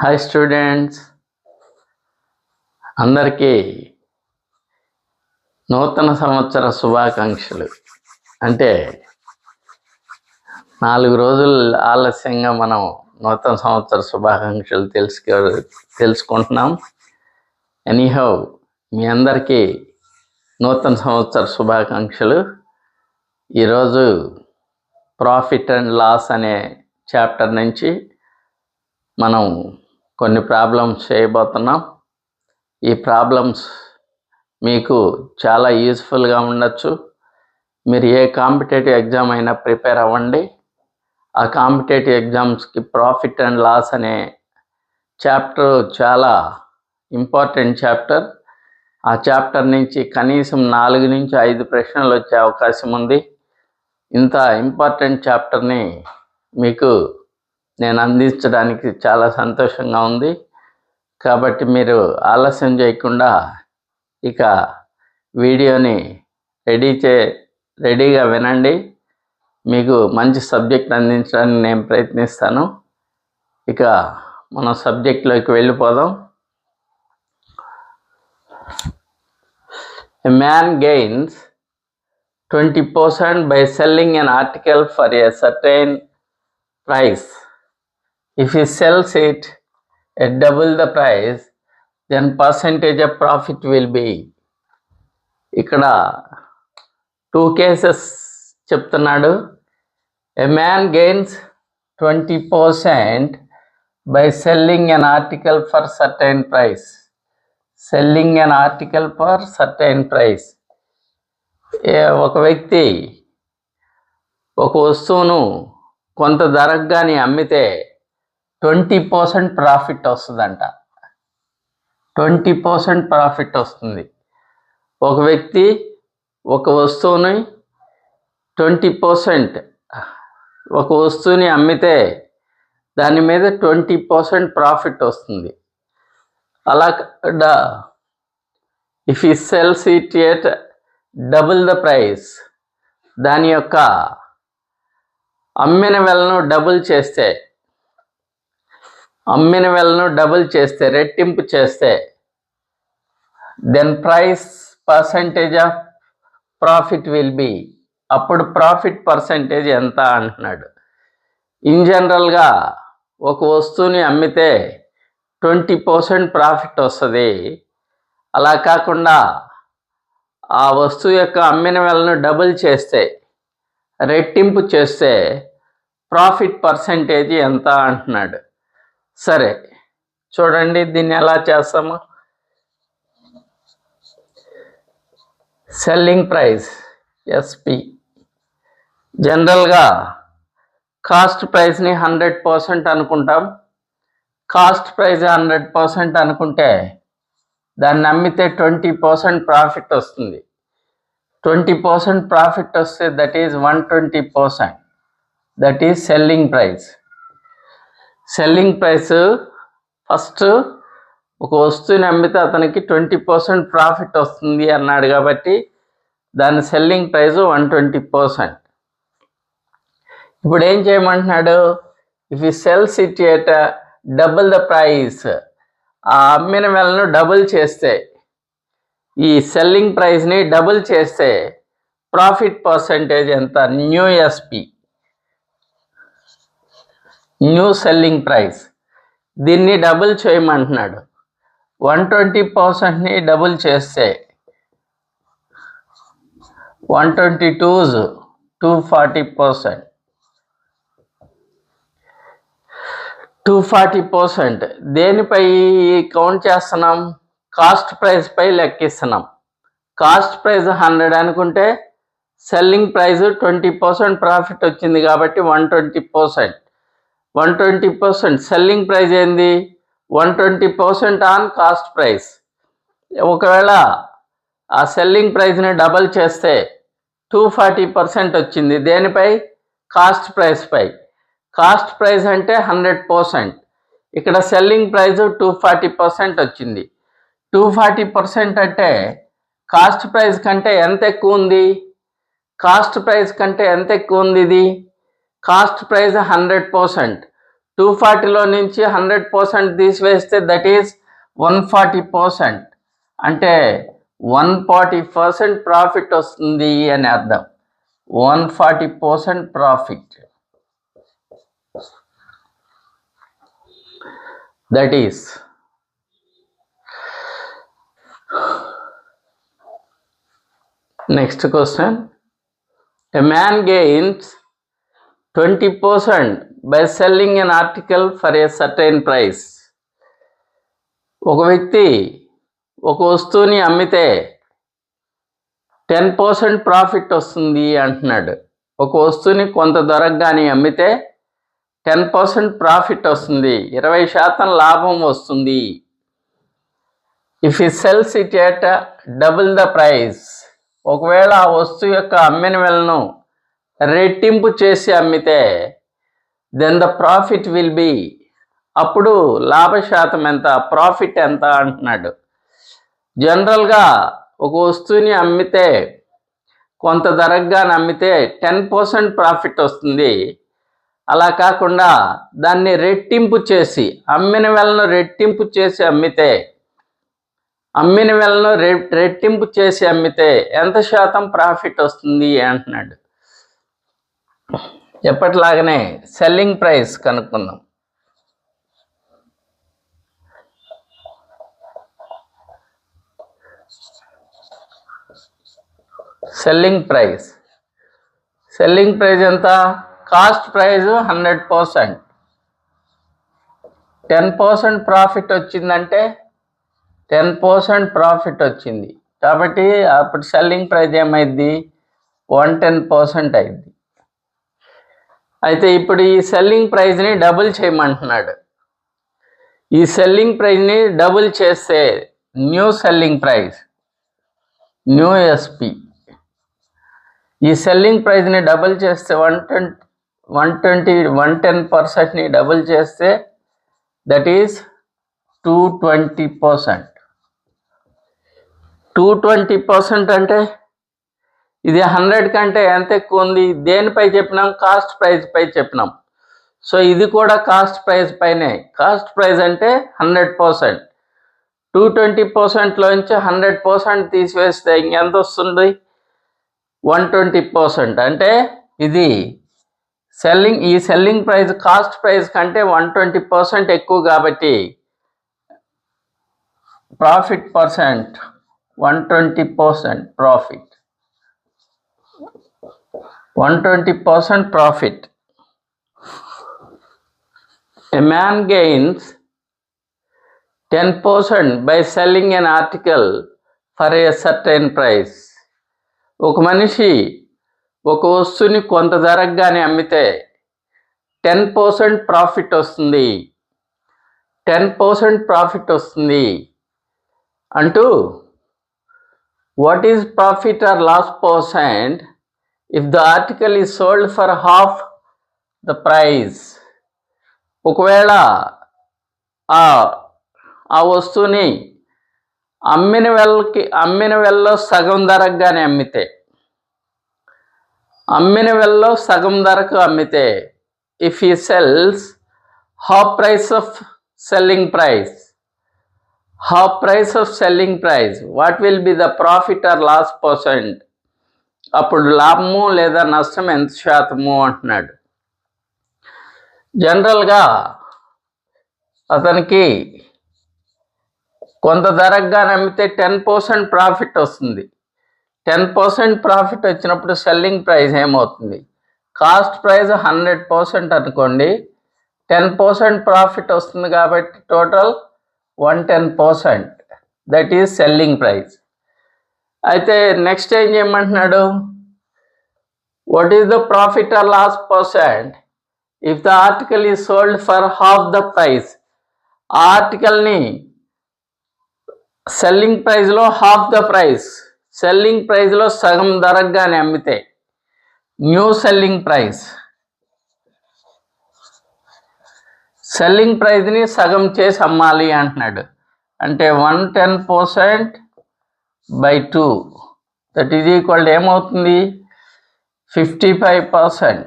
Hi students, అందరికీ నూతన సంవత్సర శుభాకాంక్షలు. అంటే 4 రోజులు ఆలస్యంగా మనం నూతన సంవత్సర శుభాకాంక్షలు తెలుసుకుంటున్నాం. ఎనీహౌ, మీ అందరికీ నూతన సంవత్సర శుభాకాంక్షలు. ఈరోజు ప్రాఫిట్ అండ్ లాస్ అనే చాప్టర్ నుంచి మనం కొన్ని ప్రాబ్లమ్స్ చేయబోతున్నాం. ఈ ప్రాబ్లమ్స్ మీకు చాలా యూస్ఫుల్గా ఉండొచ్చు. మీరు ఏ కాంపిటేటివ్ ఎగ్జామ్ అయినా ప్రిపేర్ అవ్వండి. ఆ కాంపిటేటివ్ ఎగ్జామ్స్కి ప్రాఫిట్ అండ్ లాస్ అనే చాప్టర్ చాలా ఇంపార్టెంట్ చాప్టర్. ఆ చాప్టర్ నుంచి కనీసం 4 నుంచి 5 ప్రశ్నలు వచ్చే అవకాశం ఉంది. ఇంత ఇంపార్టెంట్ చాప్టర్ని మీకు నేను అందించడానికి చాలా సంతోషంగా ఉంది. కాబట్టి మీరు ఆలస్యం చేయకుండా ఇక వీడియోని రెడీగా వినండి. మీకు మంచి సబ్జెక్ట్ అందించడానికి నేను ప్రయత్నిస్తాను. ఇక మన సబ్జెక్ట్లోకి వెళ్ళిపోదాం. A man gains 20% by selling an article for a certain price. If he sells it at double the price, then percentage of profit will be. ఇక్కడ 2 cases చెప్తున్నాడు. A man gains 20% by selling an article for certain price. Selling an article for certain price. ఒక వ్యక్తి ఒక వస్తువును కొంత ధరకు కానీ అమ్మితే 20% ప్రాఫిట్ వస్తుందంట. 20% ప్రాఫిట్ వస్తుంది. ఒక వ్యక్తి ఒక వస్తువుని 20% ఒక వస్తువుని అమ్మితే దాని మీద 20% ప్రాఫిట్ వస్తుంది. అలా if he sells it at double the price, దాని యొక్క అమ్మిన వెలను డబుల్ చేస్తే రెట్టింపు చేస్తే then price percentage of profit will be. అప్పుడు ప్రాఫిట్ పర్సంటేజ్ ఎంత అంటున్నాడు. ఇన్ జనరల్గా ఒక వస్తువుని అమ్మితే 20% ప్రాఫిట్ వస్తుంది. అలా కాకుండా ఆ వస్తువు యొక్క అమ్మిన వెలను డబుల్ చేస్తే, రెట్టింపు చేస్తే ప్రాఫిట్ పర్సంటేజ్ ఎంత అంటున్నాడు. సరే, చూడండి దీన్ని ఎలా చేస్తాము. Selling price SP. జనరల్గా కాస్ట్ ప్రైస్ని 100% అనుకుంటాం. కాస్ట్ ప్రైస్ 100% అనుకుంటే దాన్ని అమ్మితే 20% ప్రాఫిట్ వస్తుంది. 20% ప్రాఫిట్ వస్తే that is 120%. That is selling price. Selling price first ఒక వస్తువుని అమ్మితే అతనికి 20% ప్రాఫిట్ వస్తుంది అన్నాడు కాబట్టి దాని సెల్లింగ్ ప్రైస్ 120%. ఇప్పుడు ఏం చేయమంటున్నాడు. If he sells it at double the price, ఆ అమ్మిన వెలను డబుల్ చేస్తే, ఈ సెల్లింగ్ ప్రైస్ని డబుల్ చేస్తే ప్రాఫిట్ పర్సంటేజ్ ఎంత. New SP, new selling price. దీన్ని డబుల్ చేయమంటున్నాడు. 120%ని డబుల్ చేస్తే 122s 240%. 240% దేనిపై కౌంట్ చేస్తున్నాం. కాస్ట్ ప్రైస్ పై లెక్కిస్తున్నాం. కాస్ట్ ప్రైస్ 100 అనుకుంటే సెల్లింగ్ ప్రైస్ 20% ప్రాఫిట్ వచ్చింది కాబట్టి 120%. 120% సెల్లింగ్ ప్రైస్ ఏంది. 120% ఆన్ కాస్ట్ ప్రైస్. ఒకవేళ ఆ సెల్లింగ్ ప్రైస్ని డబల్ చేస్తే 240% వచ్చింది. దేనిపై. కాస్ట్ ప్రైస్ పై. కాస్ట్ ప్రైస్ అంటే 100%. ఇక్కడ సెల్లింగ్ ప్రైస్ 240% వచ్చింది. 240% అంటే కాస్ట్ ప్రైస్ కంటే ఎంత ఎక్కువ ఉంది. కాస్ట్ ప్రైస్ కంటే ఎంత ఎక్కువ ఉంది ఇది. Cost price 100%. 240లో నుంచి 100% తీసివేస్తే దట్ ఈస్ 140%. అంటే 140% ప్రాఫిట్ వస్తుంది అని అర్థం. 140% profit. That is next question. A man gains 20% by selling an article for a certain price. ఒక వ్యక్తి ఒక వస్తువుని అమ్మితే 10% ప్రాఫిట్ వస్తుంది అంటున్నాడు. ఒక వస్తువుని కొంత ధరకు కానీ అమ్మితే 10% ప్రాఫిట్ వస్తుంది, 20% లాభం వస్తుంది. If he sells it at double the price, ఒకవేళ ఆ వస్తువు యొక్క అమ్మిన వెలను రెట్టింపు చేసి అమ్మితే then the profit will be, అప్పుడు లాభశాతం ఎంత, ప్రాఫిట్ ఎంత అంటున్నాడు. జనరల్గా ఒక వస్తువుని అమ్మితే కొంత ధరగా అమ్మితే 10% ప్రాఫిట్ వస్తుంది. అలా కాకుండా దాన్ని రెట్టింపు చేసి, అమ్మిన వెలను రెట్టింపు చేసి అమ్మితే, ఎంత శాతం ప్రాఫిట్ వస్తుంది అంటున్నాడు. ఎప్పటిలాగానే సెల్లింగ్ ప్రైస్ కనుక్కుందాం. సెల్లింగ్ ప్రైస్ ఎంత? Cost price 100%. 10% ప్రాఫిట్ వచ్చిందంటే 10% ప్రాఫిట్ వచ్చింది కాబట్టి అప్పుడు సెల్లింగ్ ప్రైస్ ఏమైంది? 110% అయింది. అయితే ఇప్పుడు ఈ సెల్లింగ్ ప్రైస్ని డబుల్ చేయమంటున్నాడు. ఈ సెల్లింగ్ ప్రైస్ని డబుల్ చేస్తే new selling price, new SP. ఈ సెల్లింగ్ ప్రైస్ని డబుల్ చేస్తే 110%ని డబుల్ చేస్తే దట్ ఈస్ 220%. 220% అంటే ఇది 100 కంటే ఎంత ఎక్కువ ఉంది? దేనిపై చెప్పినాం? కాస్ట్ ప్రైస్ పై చెప్పినాం. సో ఇది కూడా కాస్ట్ ప్రైస్ పైనే. కాస్ట్ ప్రైస్ అంటే 100%. 220%లోంచి 100% తీసివేస్తే ఇంకెంత వస్తుంది? 120%. అంటే ఇది ఈ సెల్లింగ్ ప్రైస్ కాస్ట్ ప్రైస్ కంటే 120% ఎక్కువ కాబట్టి profit percent 120% profit. 120% profit. A man gains 10% by selling an article for a certain price. ఒక మనిషి ఒక వస్తువుని కొంత ధరకు కానీ అమ్మితే 10% ప్రాఫిట్ వస్తుంది. 10% ప్రాఫిట్ వస్తుంది అంటూ what is profit or loss percent if the article is sold for half the price. ఒకవేళ ఆ వస్తువుని అమ్మిన వెల్లో సగం ధరకు కానీ అమ్మితే if he sells half price of selling price, what will be the profit or loss percent? అప్పుడు లాభము లేదా నష్టం ఎంత శాతము అంటున్నాడు. జనరల్గా అతనికి కొంత ధరగా అమ్మితే 10% ప్రాఫిట్ వస్తుంది. 10% ప్రాఫిట్ వచ్చినప్పుడు సెల్లింగ్ ప్రైస్ ఏమవుతుంది? కాస్ట్ ప్రైస్ 100% అనుకోండి, 10% ప్రాఫిట్ వస్తుంది కాబట్టి total 110%. That is selling price. అయితే నెక్స్ట్ ఏం చేయమంటున్నాడు? What is the profit or loss percent if the article is sold for half the price. ఆ ఆర్టికల్ని సెల్లింగ్ ప్రైస్లో హాఫ్ ద ప్రైస్, సెల్లింగ్ ప్రైస్లో సగం ధరకు కానీ అమ్మితే న్యూ సెల్లింగ్ ప్రైస్. సెల్లింగ్ ప్రైస్ని సగం చేసి అమ్మాలి అంటున్నాడు. అంటే 110% by 2 that is equal to ఏమవుతుంది? 55%.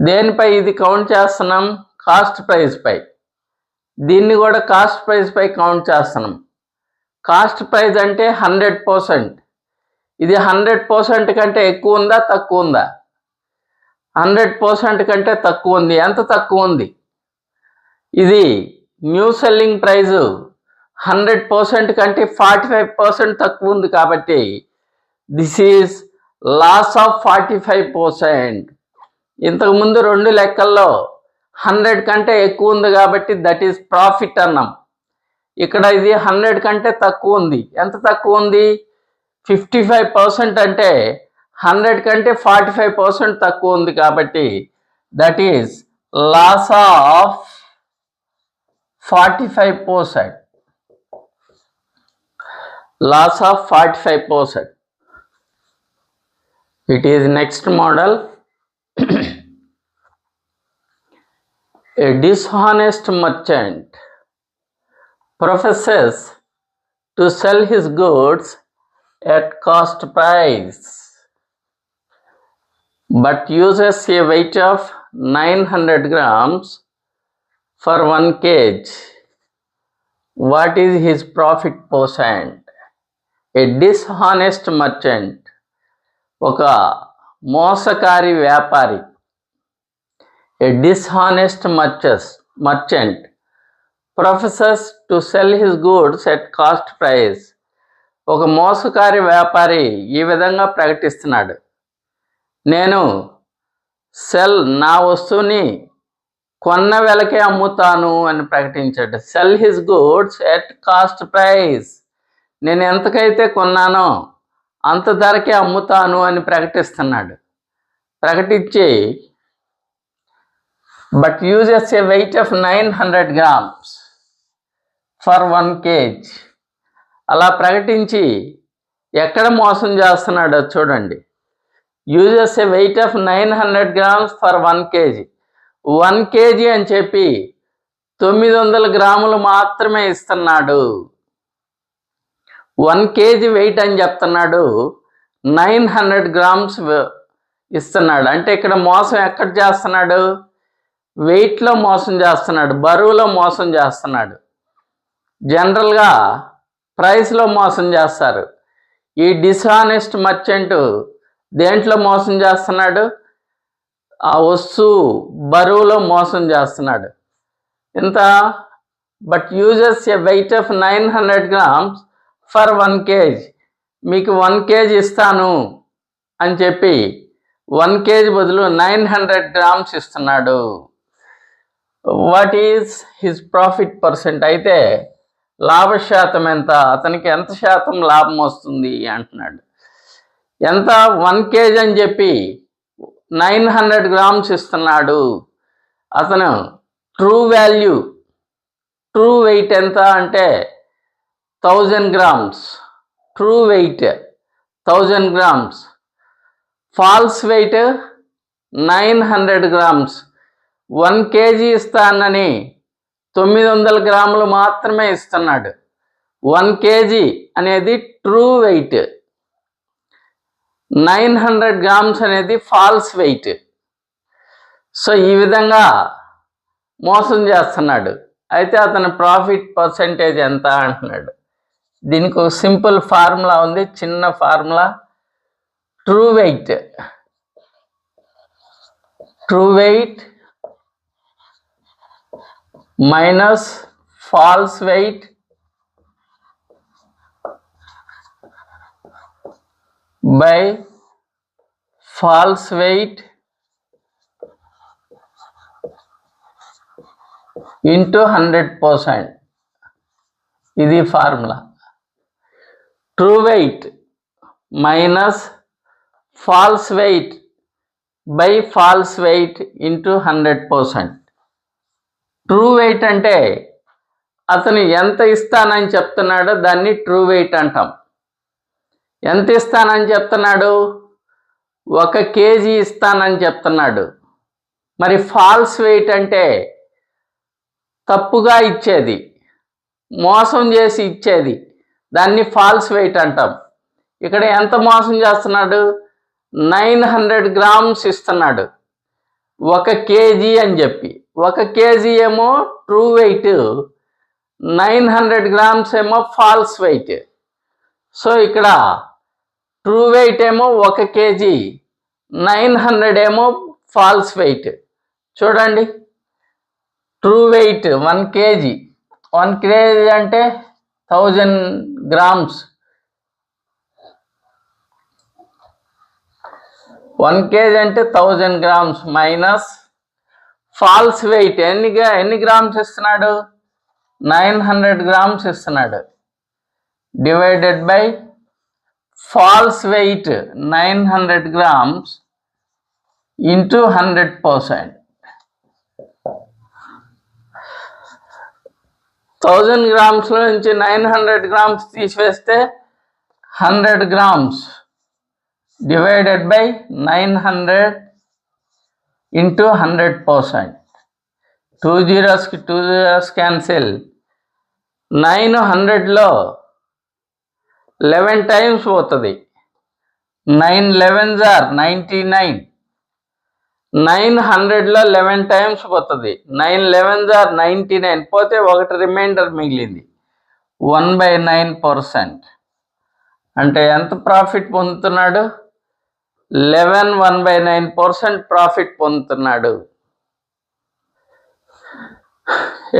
దేనిపై ఇది కౌంట్ చేస్తున్నాం? కాస్ట్ ప్రైస్ పై. దీన్ని కూడా కాస్ట్ ప్రైస్ పై కౌంట్ చేస్తున్నాం. కాస్ట్ ప్రైస్ అంటే 100%. ఇది 100% కంటే ఎక్కువ ఉందా తక్కువ ఉందా? 100% కంటే తక్కువ ఉంది. ఎంత తక్కువ ఉంది? ఇది న్యూ సెల్లింగ్ ప్రైజు 100% కంటే 45% తక్కువ ఉంది కాబట్టి దిస్ ఈజ్ లాస్ ఆఫ్ 45%. ఇంతకుముందు 2 లెక్కల్లో 100 కంటే ఎక్కువ ఉంది కాబట్టి దట్ ఈస్ ప్రాఫిట్ అన్నాం. ఇక్కడ ఇది 100 కంటే తక్కువ ఉంది. ఎంత తక్కువ ఉంది? 55% అంటే 100 కంటే 45% తక్కువ ఉంది కాబట్టి that is loss of 45%. Loss of 45%. It is next model. A dishonest merchant professes to sell his goods at cost price but uses a weight of 900 grams for 1 kg. What is his profit percent? A dishonest merchant, ఒక మోసకారి వ్యాపారి. A dishonest merchant professes to sell his goods at cost price. ఒక మోసకారి వ్యాపారి ఈ విధంగా ప్రకటిస్తున్నాడు, నేను నా వస్తువుని కొన్న వెలకే అమ్ముతాను అని ప్రకటించాడు. Cell his goods at cost price. నేను ఎంతకైతే కొన్నానో అంత ధరకే అమ్ముతాను అని ప్రకటిస్తున్నాడు. ప్రకటించి but uses A wait of 900 grams for 1 kg. అలా ప్రకటించి ఎక్కడ మోసం చేస్తున్నాడో చూడండి. Uses A wait of 900 grams for 1 kg. 1 kg అని చెప్పి 900 గ్రాములు మాత్రమే ఇస్తున్నాడు. 1 kg వెయిట్ అని చెప్తున్నాడు, 900 grams ఇస్తున్నాడు. అంటే ఇక్కడ మోసం ఎక్కడ చేస్తున్నాడు? వెయిట్లో మోసం చేస్తున్నాడు, బరువులో మోసం చేస్తున్నాడు. జనరల్గా ప్రైస్లో మోసం చేస్తారు. ఈ డిస్హానెస్ట్ మర్చెంట్ దేంట్లో మోసం చేస్తున్నాడు? ఆ వస్తువు బరువులో మోసం చేస్తున్నాడు. ఎంత? But uses A wait of 900 grams for 1 kg. మీకు 1 kg ఇస్తాను అని చెప్పి 1 kg బదులు 900 grams ఇస్తున్నాడు. What is his profit percent? అయితే లాభ శాతం ఎంత? అతనికి ఎంత శాతం లాభం వస్తుంది అంటున్నాడు. ఎంత? 1 kg అని చెప్పి 900 grams ఇస్తున్నాడు. అతను ట్రూ వెయిట్ ఎంత అంటే 1000 grams. True weight 1000 grams. False weight 900 grams. 1 kg ఇస్తానని 900 గ్రాములు మాత్రమే ఇస్తున్నాడు. 1 kg అనేది ట్రూ వెయిట్, 900 grams అనేది ఫాల్స్ వెయిట్. సో ఈ విధంగా మోసం చేస్తున్నాడు. అయితే అతని ప్రాఫిట్ పర్సెంటేజ్ ఎంత అంటున్నాడు. దీనికి ఒక సింపుల్ ఫార్ములా ఉంది, చిన్న formula. True weight minus false weight by false weight into 100%. ఇది formula. True weight minus false weight by false weight into 100%. True weight అంటే అతను ఎంత ఇస్తానని చెప్తున్నాడో దాన్ని ట్రూ వెయిట్ అంటాం. ఎంత ఇస్తానని చెప్తున్నాడు? 1 kg ఇస్తానని చెప్తున్నాడు. మరి ఫాల్స్ వెయిట్ అంటే తప్పుగా ఇచ్చేది, మోసం చేసి ఇచ్చేది, దాన్ని ఫాల్స్ వెయిట్ అంటాం. ఇక్కడ ఎంత మోసం చేస్తున్నాడు? 900 grams ఇస్తున్నాడు. 1 kg అని చెప్పి, 1 kg ఏమో ట్రూ వెయిట్, 900 grams ఏమో ఫాల్స్ వెయిట్. సో ఇక్కడ ట్రూ వెయిట్ ఏమో 1 kg, 900 ఏమో ఫాల్స్ వెయిట్. చూడండి, ట్రూ వెయిట్ 1 kg, 1 kg అంటే 1000 grams. 1 kg అంటే 1000 grams మైనస్ ఫాల్స్ వెయిట్ ఎన్ని గ్రామ్స్ ఇస్తున్నాడు, 900 grams ఇస్తున్నాడు, divided by false weight 900 grams into 100%. 1000 grams నుంచి 900 grams తీసివేస్తే 100 grams divided by 900 into 100%. 2 zeros కి 2 zeros క్యాన్సిల్. 900లో 11 times పోతుంది. 9 11s are 99. 900లో 11 times పోతుంది. 9 11s are 99. పోతే ఒకటి రిమైండర్ మిగిలింది, 1/9%. అంటే ఎంత ప్రాఫిట్ పొందుతున్నాడు, 11 1/9% ప్రాఫిట్ పొందుతున్నాడు.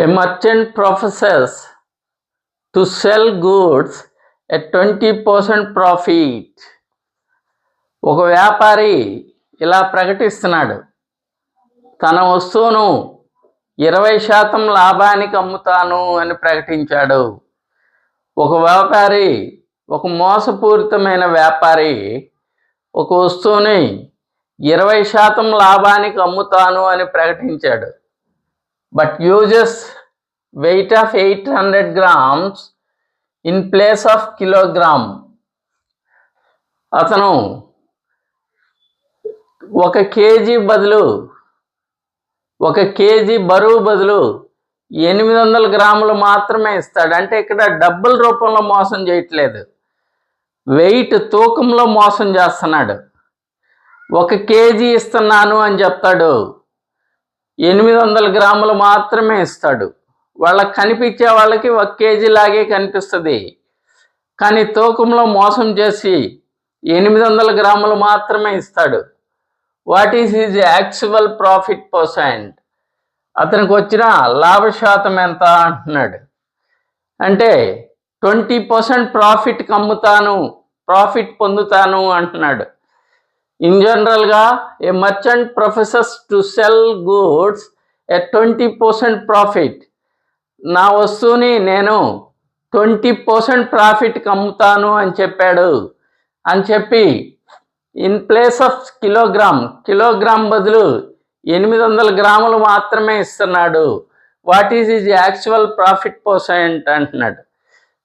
A merchant professes to sell goods at 20% profit. ఒక వ్యాపారి ఇలా ప్రకటిస్తున్నాడు, తన వస్తువును 20% లాభానికి అమ్ముతాను అని ప్రకటించాడు. ఒక వ్యాపారి, ఒక మోసపూరితమైన వ్యాపారి ఒక వస్తువుని 20% లాభానికి అమ్ముతాను అని ప్రకటించాడు. But uses weight of 800 grams in place of kilogram. అతను 1 kg బదులు, 1 kg బరువు బదులు 800 grams మాత్రమే ఇస్తాడు. అంటే ఇక్కడ డబ్బుల రూపంలో మోసం చేయట్లేదు, వెయిట్ తూకంలో మోసం చేస్తున్నాడు. 1 kg ఇస్తున్నాను అని చెప్తాడు, 800 grams మాత్రమే ఇస్తాడు. వాళ్ళకి కనిపించే వాళ్ళకి 1 kg లాగే కనిపిస్తుంది, కానీ తూకంలో మోసం చేసి 800 grams మాత్రమే ఇస్తాడు. What is his actual profit percent? అతనికి వచ్చిన లాభ శాతం ఎంత అంటున్నాడు. అంటే 20% ప్రాఫిట్కి అమ్ముతాను, ప్రాఫిట్ పొందుతాను అంటున్నాడు. ఇన్ జనరల్గా ఏ merchant professors to cell goods at 20% profit. నా వస్తువుని నేను 20% ప్రాఫిట్కి అమ్ముతాను అని చెప్పాడు. అని చెప్పి ఇన్ ప్లేస్ ఆఫ్ కిలోగ్రామ్ బదులు 800 grams మాత్రమే ఇస్తున్నాడు. What is his actual profit percent అంటున్నాడు.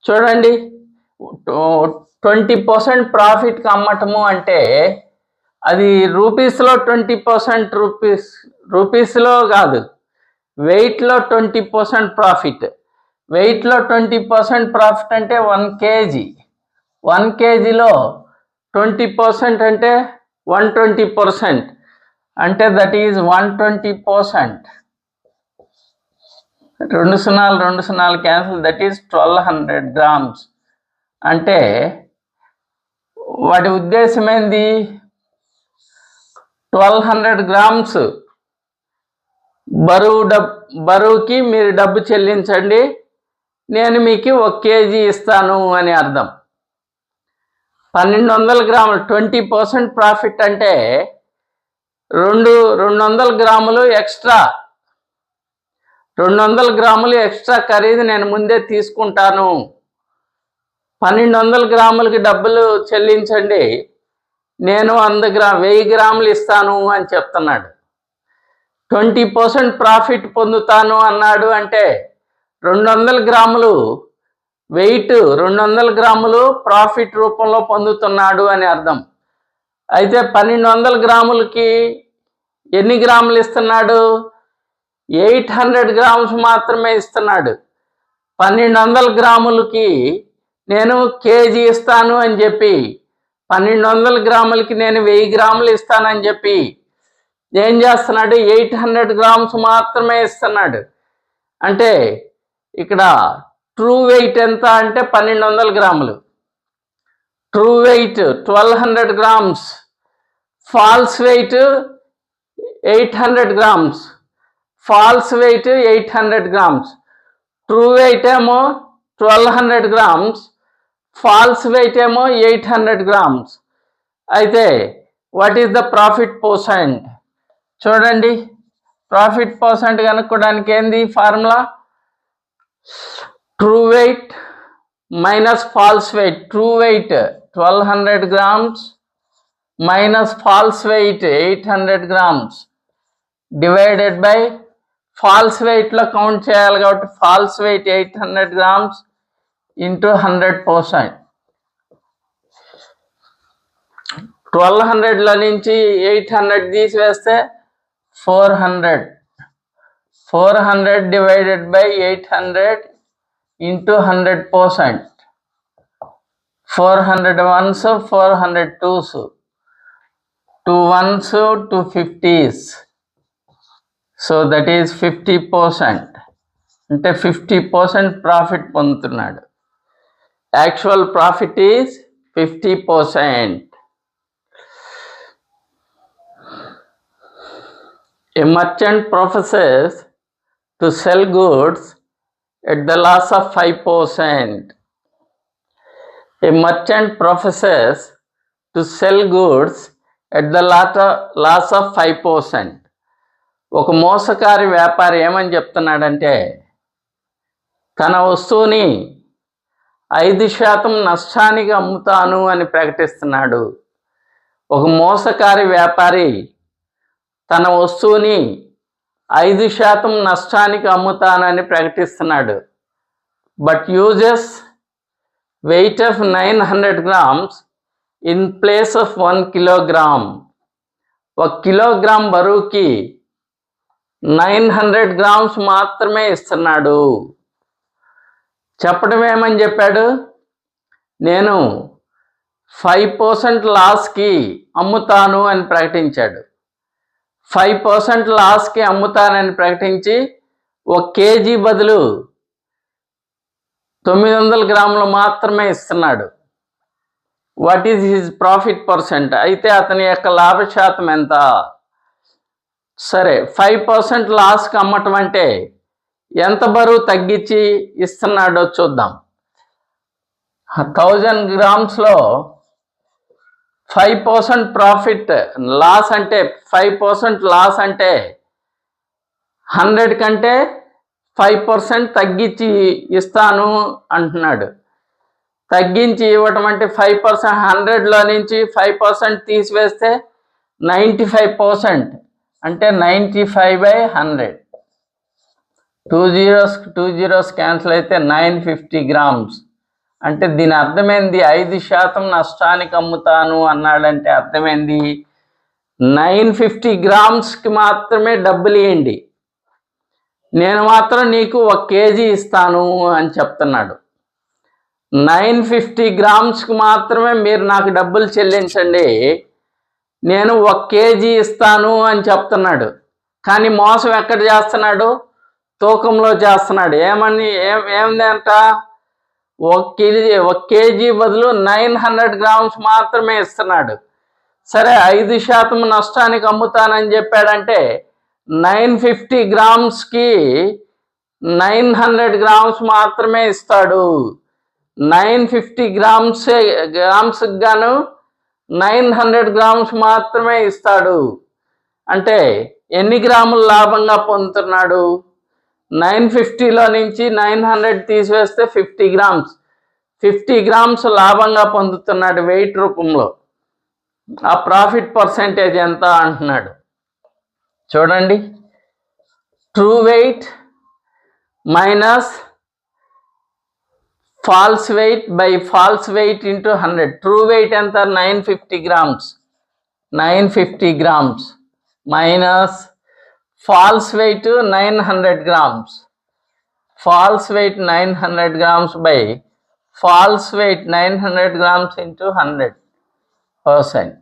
చూడండి, 20% ప్రాఫిట్కి అమ్మటము అంటే అది రూపీస్లో 20%, రూపీస్లో కాదు, వెయిట్లో 20% ప్రాఫిట్. వెయిట్లో 20% ప్రాఫిట్ అంటే 1 kg. 1 kgలో 20% అంటే 120%, అంటే దట్ ఈజ్ 120%. 2 సున్నాలు 2 సున్నాలు క్యాన్సిల్, దట్ ఈజ్ 1200 grams. అంటే వాటి ఉద్దేశం ఏంది, 1200 grams బరువుకి మీరు డబ్బు చెల్లించండి, నేను మీకు 1 kg ఇస్తాను అని అర్థం. 1200 grams 20% ప్రాఫిట్ అంటే 200 grams ఎక్స్ట్రా, 200 grams ఎక్స్ట్రా ఖరీదు నేను ముందే తీసుకుంటాను, 1200 grams డబ్బులు చెల్లించండి, నేను 1000 grams ఇస్తాను అని చెప్తున్నాడు. 20% ప్రాఫిట్ పొందుతాను అన్నాడు అంటే 200 grams వెయిట్, 200 grams ప్రాఫిట్ రూపంలో పొందుతున్నాడు అని అర్థం. అయితే 1200 grams ఎన్ని గ్రాములు ఇస్తున్నాడు, 800 grams మాత్రమే ఇస్తున్నాడు. 1200 grams నేను కేజీ ఇస్తాను అని చెప్పి, 1200 grams నేను 1000 grams ఇస్తానని చెప్పి ఏం చేస్తున్నాడు, 800 గ్రామ్స్ మాత్రమే ఇస్తున్నాడు. అంటే ఇక్కడ ట్రూ వెయిట్ ఎంత అంటే 1200 గ్రాములు. True weight 1200 grams, false weight 800 grams, false weight 800 grams. True weight ఏమో 1200 గ్రామ్స్, ఫాల్స్ వెయిట్ ఏమో 800 గ్రామ్స్. అయితే what is the profit percent? చూడండి, ప్రాఫిట్ పర్సెంట్ కనుక్కోవడానికి ఏంది formula? True weight minus false weight. True weight 1200 grams minus false weight 800 grams divided by false వెయిట్లో count చేయాలి కాబట్టి false weight 800 grams into 100%. 1200లో నుంచి 800 తీసివేస్తే 400. 400 divided by 800 into 100%. 400 ones, 400 twos, 2 ones, 2 50s. So that is 50%. అంటే 50% profit పొందుతున్నాడు. Actual profit is 50%. A merchant professes to sell goods at the loss of 5%. A merchant professes to sell goods at the loss of 5%. ఒక మోసకారి వ్యాపారి ఏమని చెప్తున్నాడంటే తన వస్తువుని 5% నష్టానికి అమ్ముతాను అని ప్రకటిస్తున్నాడు. ఒక మోసకారి వ్యాపారి తన వస్తువుని 5% నష్టానికి అమ్ముతానని ప్రకటిస్తున్నాడు. But uses weight of 900 grams in place of 1 kilogram. 1 kilogram బరువుకి 900 గ్రామ్స్ మాత్రమే ఇస్తున్నాడు. చెప్పడం ఏమని చెప్పాడు, నేను 5% లాస్కి అమ్ముతాను అని ప్రకటించాడు. 5% లాస్కి అమ్ముతానని ప్రకటించి 1 కేజీ బదులు 900 గ్రాములు మాత్రమే ఇస్తున్నాడు. What is his profit percent? అయితే అతని యొక్క లాభ శాతం ఎంత? సరే, 5% లాస్కి అమ్మటం అంటే ఎంత బరువు తగ్గించి ఇస్తున్నాడో చూద్దాం. 1000 గ్రామ్స్లో 5% ప్రాఫిట్ లాస్ అంటే 5% లాస్ అంటే 100 కంటే 5% తగ్గించి ఇస్తాను అంటున్నాడు. తగ్గించి ఇవ్వటం అంటే 5%, 100లో నుంచి 5% తీసివేస్తే 95%, అంటే 95/100. 2 zeros క్యాన్సిల్ అయితే 950 గ్రామ్స్. అంటే దీని అర్థమైంది 5% నష్టానికి అమ్ముతాను అన్నాడంటే అర్థమైంది 950 గ్రామ్స్కి మాత్రమే డబ్బులు ఇవ్వండి, నేను మాత్రం నీకు 1 కేజీ ఇస్తాను అని చెప్తున్నాడు. 950 గ్రామ్స్కి మాత్రమే మీరు నాకు డబ్బులు చెల్లించండి, నేను 1 కేజీ ఇస్తాను అని చెప్తున్నాడు. కానీ మోసం ఎక్కడ చేస్తున్నాడు? తూకంలో చేస్తున్నాడు. ఏమందంట 1 కేజీ బదులు 900 గ్రామ్స్ మాత్రమే ఇస్తున్నాడు. సరే, 5% నష్టానికి అమ్ముతానని చెప్పాడంటే 950 గ్రామ్స్కి 900 గ్రామ్స్ మాత్రమే ఇస్తాడు. 950 గ్రామ్స్కి గాను 900 గ్రామ్స్ మాత్రమే ఇస్తాడు. అంటే ఎన్ని గ్రాములు లాభంగా పొందుతున్నాడు? 950లో నుంచి 900 తీసివేస్తే 50 గ్రామ్స్. 50 గ్రామ్స్ లాభంగా పొందుతున్నాడు వెయిట్ రూపంలో. ఆ ప్రాఫిట్ పర్సెంటేజ్ ఎంత అంటున్నాడు చూడండి. True weight minus false weight by false weight into 100. True weight ఎంత? 950 grams. 950 grams minus false weight 900 grams. False weight 900 grams by false weight 900 grams into 100%.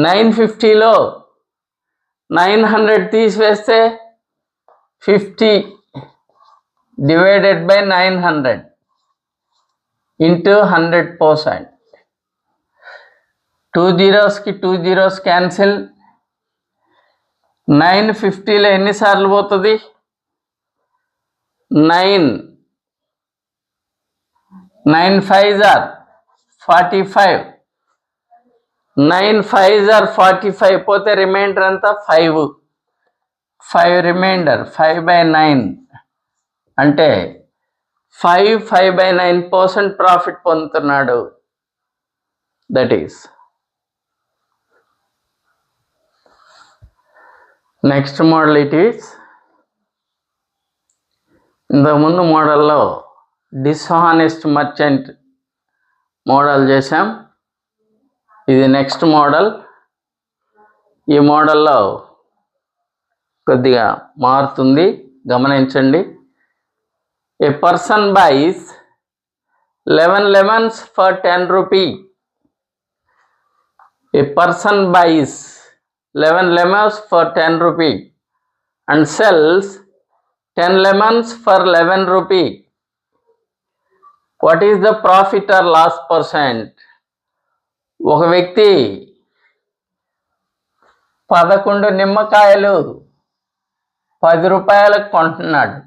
950లో 900 తీసివేస్తే 50 డివైడెడ్ బై 900 ఇంటూ 100%. 2 zeros కి 2 zeros cancel. 950లో ఎన్నిసార్లు పోతుంది? 9 5s are 45. 9 5s are 45 పోతే reminder అంతా 5 reminder 5/9 అంటే 5/9% profit పొందుతున్నాడు. That is next model. It is ఇంతకుముందు మోడల్లో డిస్హానెస్ట్ మర్చెంట్ మోడల్ చేసాం. ఇది నెక్స్ట్ మోడల్. ఈ మోడల్లో కొద్దిగా మారుతుంది, గమనించండి. ఏ person buys 11 lemons for 10 rupee. A person buys 11 lemons for 10 rupee and sells 10 lemons for 11 rupee. What is the profit or loss percent? ఒక వ్యక్తి 11 నిమ్మకాయలు 10 రూపాయలకు కొంటున్నాడు.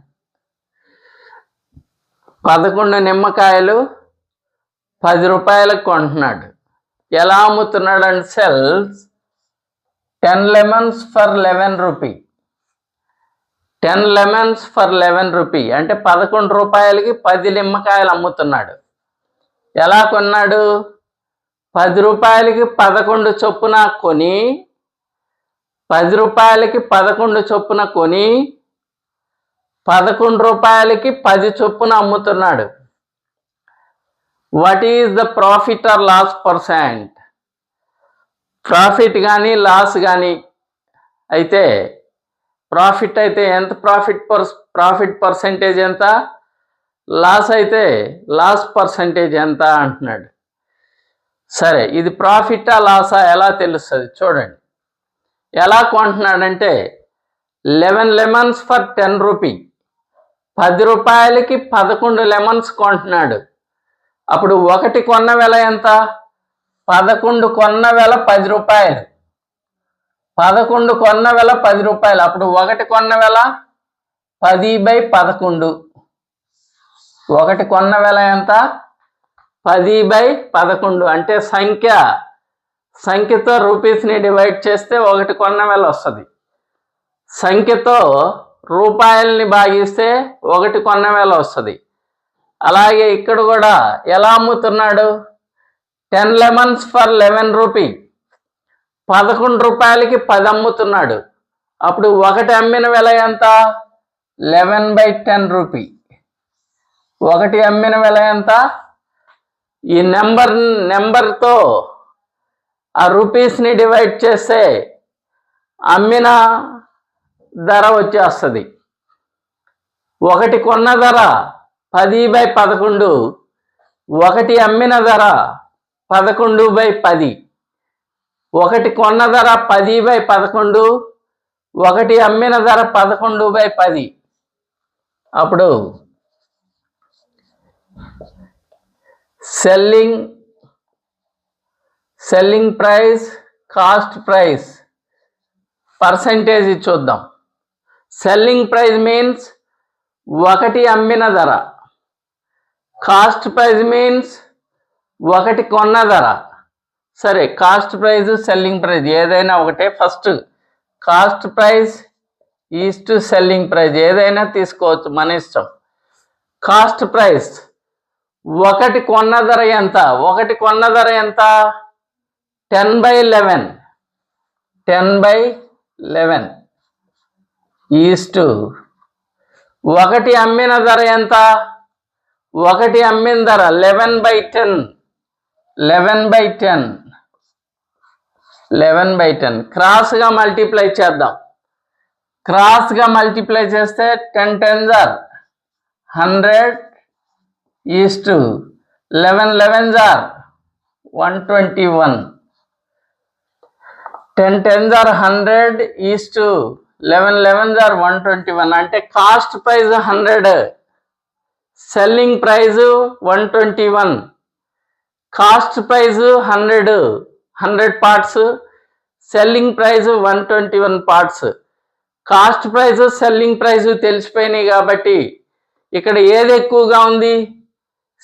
11 నిమ్మకాయలు 10 రూపాయలకు కొంటున్నాడు. ఎలా అమ్ముతున్నాడు? And cells 10 lemons for 11 rupee. 10 lemons for 11 rupee అంటే 11 రూపాయలకి 10 నిమ్మకాయలు అమ్ముతున్నాడు. ఎలా కొన్నాడు? 10 రూపాయలకి 11 చొప్పున కొని 10 రూపాయలకి 11 చొప్పున కొని 11 రూపాయలకి 10 చొప్పున అమ్ముతున్నాడు. What is the profit or loss percent? Profit కానీ లాస్ కానీ అయితే, ప్రాఫిట్ అయితే ఎంత ప్రాఫిట్ పర్సెంటేజ్ ఎంత, లాస్ అయితే లాస్ పర్సెంటేజ్ ఎంత అంటున్నాడు. సరే, ఇది ప్రాఫిటా లాసా ఎలా తెలుస్తుంది చూడండి. ఎలా కొంటున్నాడంటే 11 lemons for 10 rupee. 10 రూపాయలకి 11 లెమన్స్ కొంటున్నాడు. అప్పుడు ఒకటి కొన్న వెల ఎంత? 11 కొన్న వెల 10 రూపాయలు. 11 కొన్న వెల 10 రూపాయలు. అప్పుడు ఒకటి కొన్న వెల 10/11. ఒకటి కొన్న వెల ఎంత? 10/11 అంటే సంఖ్యతో రూపీస్ని డివైడ్ చేస్తే ఒకటి కొన్న వెల వస్తుంది. సంఖ్యతో రూపాయల్ని భాగిస్తే ఒకటి కొన్న వెల వస్తుంది. అలాగే ఇక్కడ కూడా ఎలా అమ్ముతున్నాడు? 10 lemons for 11 rupee. 11 రూపాయలకి 10 అమ్ముతున్నాడు. అప్పుడు ఒకటి అమ్మిన వెల ఎంత? 11/10 rupee. ఒకటి అమ్మిన వెల ఎంత? ఈ నెంబర్తో ఆ రూపీస్ని డివైడ్ చేస్తే అమ్మిన ధర వచ్చేస్తుంది. ఒకటి కొన్న ధర 10/11. ఒకటి అమ్మిన ధర 11/10. ఒకటి కొన్న ధర 10/11. ఒకటి అమ్మిన ధర 11/10. అప్పుడు selling price, cost price, percentage చూద్దాం. సెల్లింగ్ ప్రైస్ మీన్స్ ఒకటి అమ్మిన ధర. కాస్ట్ ప్రైస్ మీన్స్ ఒకటి కొన్న ధర. సరే, కాస్ట్ ప్రైస్ సెల్లింగ్ ప్రైస్ ఏదైనా ఒకటే. First cost price is to selling price ఏదైనా తీసుకోవచ్చు, మన ఇష్టం. కాస్ట్ ప్రైస్ ఒకటి కొన్న ధర ఎంత? ఒకటి కొన్న ధర ఎంత? 10/11. 10/11 ఈజ్ టు ఒకటి అమ్మిన ధర ఎంత? ఒకటి అమ్మిన ధర 11/10. 11/10. 11/10 క్రాస్గా మల్టిప్లై చేద్దాం. క్రాస్గా మల్టిప్లై చేస్తే 10 10s are 100 is to 11 11s are 121. 10 10s are 100 is to 11 11s are 121. అంటే cost price 100, selling price 121. Cost price 100 parts, selling price 121 parts. Cost price selling price తెలిసిపోయినాయి కాబట్టి ఇక్కడ ఏది ఎక్కువగా ఉంది?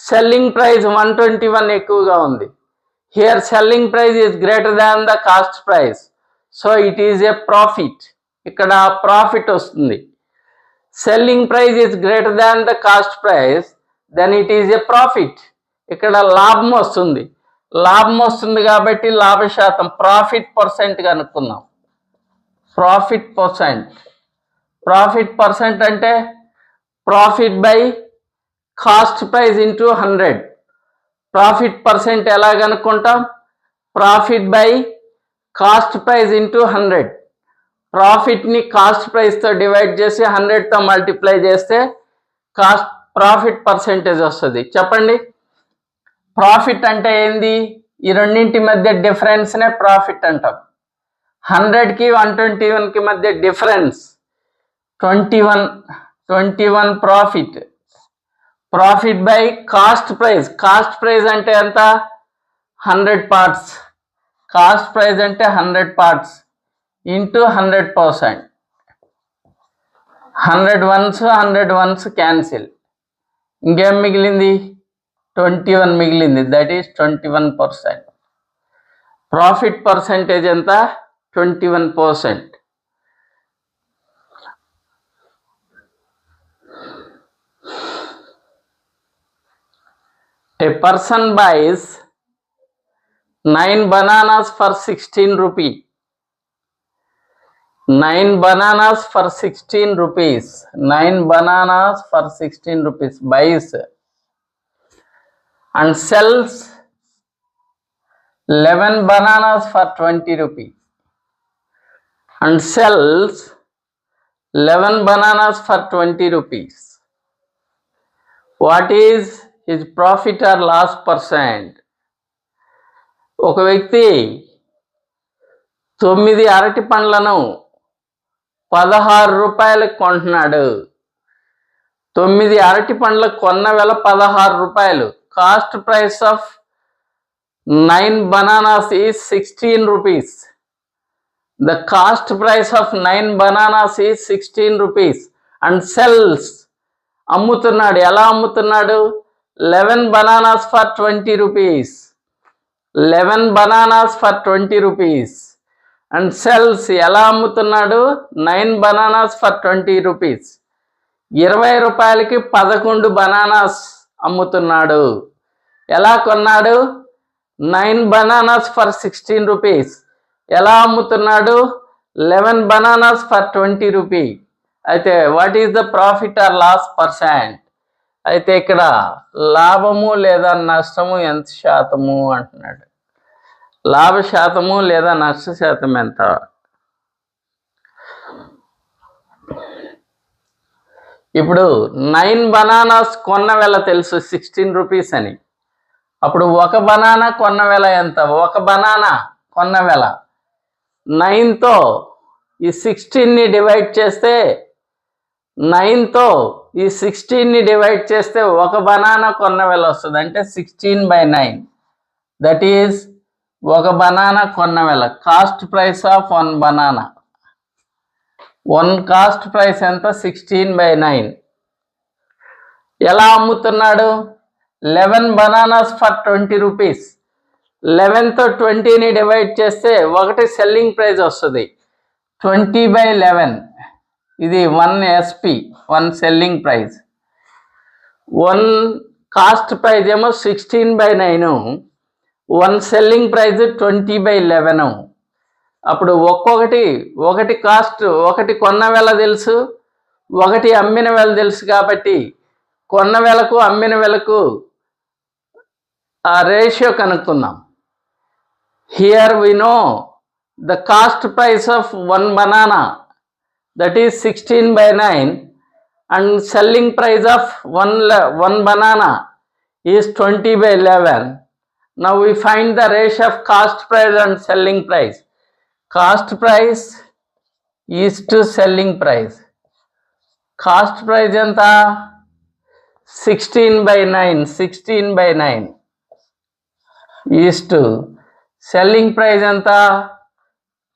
సెల్లింగ్ ప్రైస్ 121 ఎక్కువగా ఉంది. Here selling price is greater than the cost price, so it is a profit. ఇక్కడ ప్రాఫిట్ వస్తుంది. Selling price is greater than the cost price, then it is a profit. ఇక్కడ లాభం వస్తుంది. లాభం వస్తుంది కాబట్టి లాభ శాతం ప్రాఫిట్ పర్సెంట్ కనుక్కుందాం. ప్రాఫిట్ పర్సెంట్ అంటే profit by cost price into 100. Profit percent ఎలా కనుక్కుంటాం? Profit by cost price into 100. ప్రాఫిట్ని కాస్ట్ ప్రైస్తో డివైడ్ చేసి 100తో మల్టిప్లై చేస్తే ప్రాఫిట్ పర్సెంటేజ్ వస్తుంది. చెప్పండి, ప్రాఫిట్ అంటే ఏంది? ఈ రెండింటి మధ్య డిఫరెన్స్నే ప్రాఫిట్ అంటాం. 100కి 121కి మధ్య difference 21 profit. Profit by cost price. Cost price అంటే ఎంత? 100 పార్ట్స్. కాస్ట్ ప్రైస్ అంటే 100 పార్ట్స్ ఇంటూ 100%. 100 once cancel. ఇంకేం మిగిలింది? 21 మిగిలింది. That is 21%. ప్రాఫిట్ పర్సెంటేజ్ ఎంత? 21%. A person buys 9 bananas for 16 rupees. 9 bananas for 16 rupees. 9 bananas for 16 rupees buys and sells 11 bananas for 20 rupees. And sells 11 bananas for 20 rupees. What is his profit or loss percent? ఒక వ్యక్తి 9 అరటి పండ్లను 16 రూపాయలకు కొంటున్నాడు. 9 అరటి పండ్ల కొన్న వెల 16 రూపాయలు. Cost price of 9 bananas is 16 rupees. The cost price of 9 bananas is 16 rupees. And sells, అమ్ముతున్నాడు. ఎలా అమ్ముతున్నాడు? 11 bananas for 20 rupees. 11 bananas for 20 rupees. And sells, ఎలా అమ్ముతున్నాడు? 9 bananas for 20 rupees. 20 రూపాయలకి 11 బనానాస్ అమ్ముతున్నాడు. ఎలా కొన్నాడు? 9 bananas for 16 rupees. ఎలా అమ్ముతున్నాడు? 11 bananas for 20 rupees. అయితే what is the profit or loss percent? అయితే ఇక్కడ లాభము లేదా నష్టము ఎంత శాతము అంటున్నాడు. లాభ శాతము లేదా నష్ట శాతం ఎంత? ఇప్పుడు 9 bananas కొన్న వెల తెలుసు 16 రూపీస్ అని. అప్పుడు ఒక బనానా కొన్న వెల ఎంత? ఒక బనానా కొన్న వెల 9తో ఈ 16ని డివైడ్ చేస్తే 9తో ఈ 16ని డివైడ్ చేస్తే ఒక బనానా కొన్న వెల వస్తుంది. అంటే 16/9. దట్ ఈజ్ ఒక బనానా కొన్న వెల. Cost price of 1 banana. 1 cost price ఎంత? 16/9. ఎలా అమ్ముతున్నాడు? 11 bananas for 20 rupees. 11తో 20ని డివైడ్ చేస్తే ఒకటి సెల్లింగ్ ప్రైస్ వస్తుంది. 20/11. ఇది 1 SP, 1 selling price. 1 cost price ఏమో 16/9. 1 సెల్లింగ్ ప్రైస్ 20/11. అప్పుడు ఒకటి కాస్ట్, ఒకటి కొన్న వెల తెలుసు, ఒకటి అమ్మిన వెల తెలుసు. కాబట్టి కొన్న వెలకు అమ్మిన వెలకు ఆ రేషియో కనుక్కుందాం. Here we know the cost price of 1 banana, that is 16/9, and selling price of one banana is 20/11. Now we find the ratio of cost price and selling price. Cost price is to selling price. Cost price ఎంత? 16/9 is to selling price ఎంత?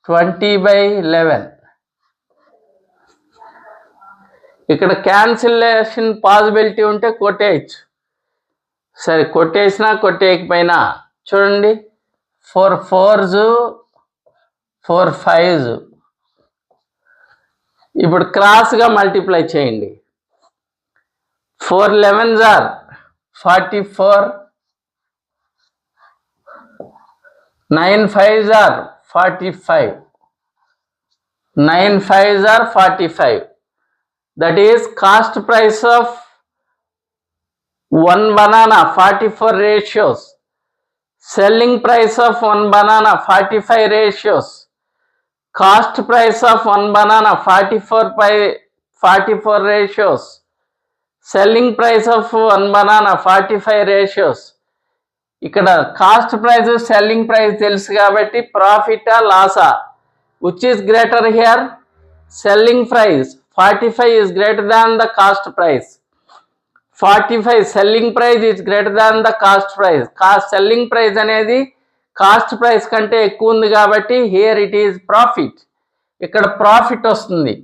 20/11. ఇక్కడ cancellation possibility ఉంటే కొట్టేయచ్చు. సరే, కొట్టేసినా కొట్టేయకపోయినా చూడండి, 4 4s 4 5s. ఇప్పుడు క్రాస్గా multiply చేయండి. 4 11s are 44, 9 5s are 45, 9 5s are 45. That is cost price of one banana 44 ratios, selling price of one banana 45 ratios, cost price of one banana 44 ratios, selling price of one banana 45 ratios. ఇక్కడ cost price selling price తెలుసు కాబట్టి ప్రాఫిటా లాసా? Which is greater here? Selling price 45 is greater than the cost price. 45 selling price is greater than the cost price. Selling price అనేది cost price కంటే ఎక్కువ ఉంది కాబట్టి హియర్ ఇట్ ఈజ్ ప్రాఫిట్. ఇక్కడ ప్రాఫిట్ వస్తుంది.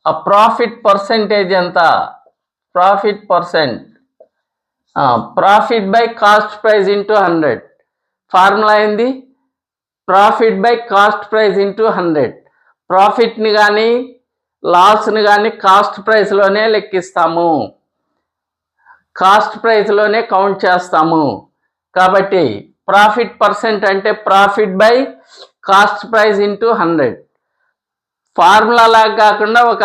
ఆ ప్రాఫిట్ పర్సెంటేజ్ ఎంత? Profit percent, profit by cost price into 100. Formula ఏంది? Profit by cost price into 100. ప్రాఫిట్ని కానీ లాస్ని కానీ కాస్ట్ ప్రైస్లోనే లెక్కిస్తాము, కాస్ట్ ప్రైస్లోనే కౌంట్ చేస్తాము. కాబట్టి ప్రాఫిట్ పర్సెంట్ అంటే profit by cost price into 100. Formula లాగా కాకుండా ఒక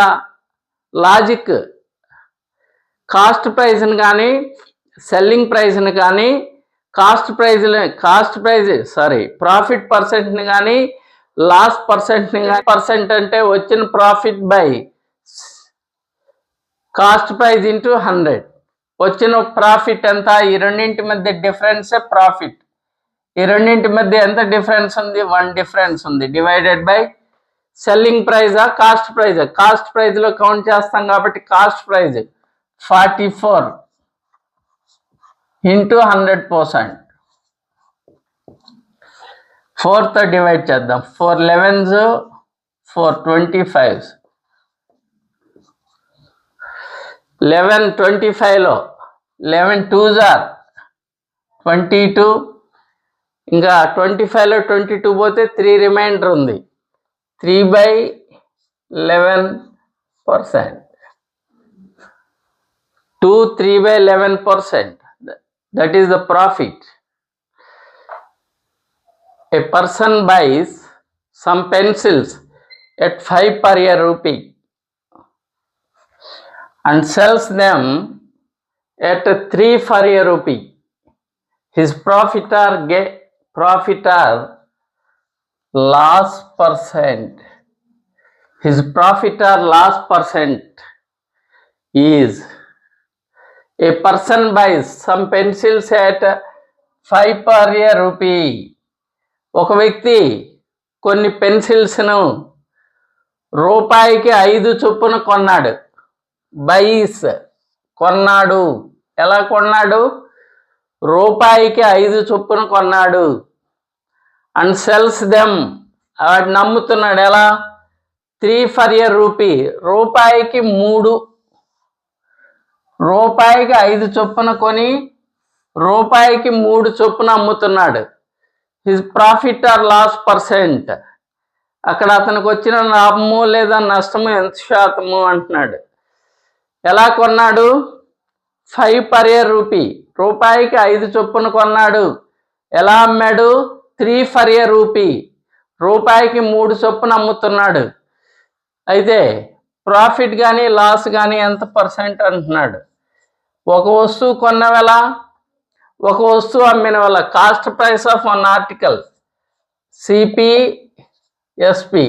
లాజిక్, కాస్ట్ ప్రైస్ని కానీ సెల్లింగ్ ప్రైస్ని కానీ ప్రాఫిట్ పర్సెంట్ని కానీ లాస్ పర్సెంట్ని కానీ, పర్సెంట్ అంటే వచ్చిన profit by cost price into 100. వచ్చిన ప్రాఫిట్ ఎంత? ఈ రెండింటి మధ్య డిఫరెన్సే ప్రాఫిట్. ఈ రెండింటి మధ్య ఎంత డిఫరెన్స్ ఉంది? 1 డిఫరెన్స్ ఉంది. డివైడెడ్ బై సెల్లింగ్ ప్రైజా కాస్ట్ ప్రైజా? కాస్ట్ ప్రైజ్లో కౌంట్ చేస్తాం కాబట్టి కాస్ట్ ప్రైజ్ 44 ఇంటూ 100%. 4తో డివైడ్ చేద్దాం. 4 11s 4 25s. 11 25లో 11 2s are 22. ఇంకా 25లో 22 పోతే 3 రిమైండర్ ఉంది. 3/11%. 3/11%. That is the profit. A person buys some pencils at 5 per rupee and sells them at 3 for rupee. His profit or loss percent. His profit or loss percent is, a person buys some pencils at 5 per rupee. ఒక వ్యక్తి కొన్ని పెన్సిల్స్ను రూపాయికి 5 చొప్పున కొన్నాడు. Buys కొన్నాడు. ఎలా కొన్నాడు? రూపాయికి 5 చొప్పున కొన్నాడు. అండ్ సెల్స్ దెమ్, వాటిని అమ్ముతున్నాడు. ఎలా? 3 for rupee. రూపాయికి 3. రూపాయికి 5 చొప్పున కొని రూపాయికి 3 చొప్పున అమ్ముతున్నాడు. His profit or loss percent, అక్కడ అతనికి వచ్చిన లాభము లేదా నష్టము ఎంత శాతము అంటున్నాడు. ఎలా కొన్నాడు? 5 per rupee. రూపాయికి 5 చొప్పున కొన్నాడు. ఎలా అమ్మాడు? 3 for rupee. రూపాయికి 3 చొప్పున అమ్ముతున్నాడు. అయితే ప్రాఫిట్ కానీ లాస్ కానీ ఎంత పర్సెంట్ అంటున్నాడు. ఒక వస్తువు కొన్న వేళ, ఒక వస్తువు అమ్మిన వేళ. Cost price of one article CP SP.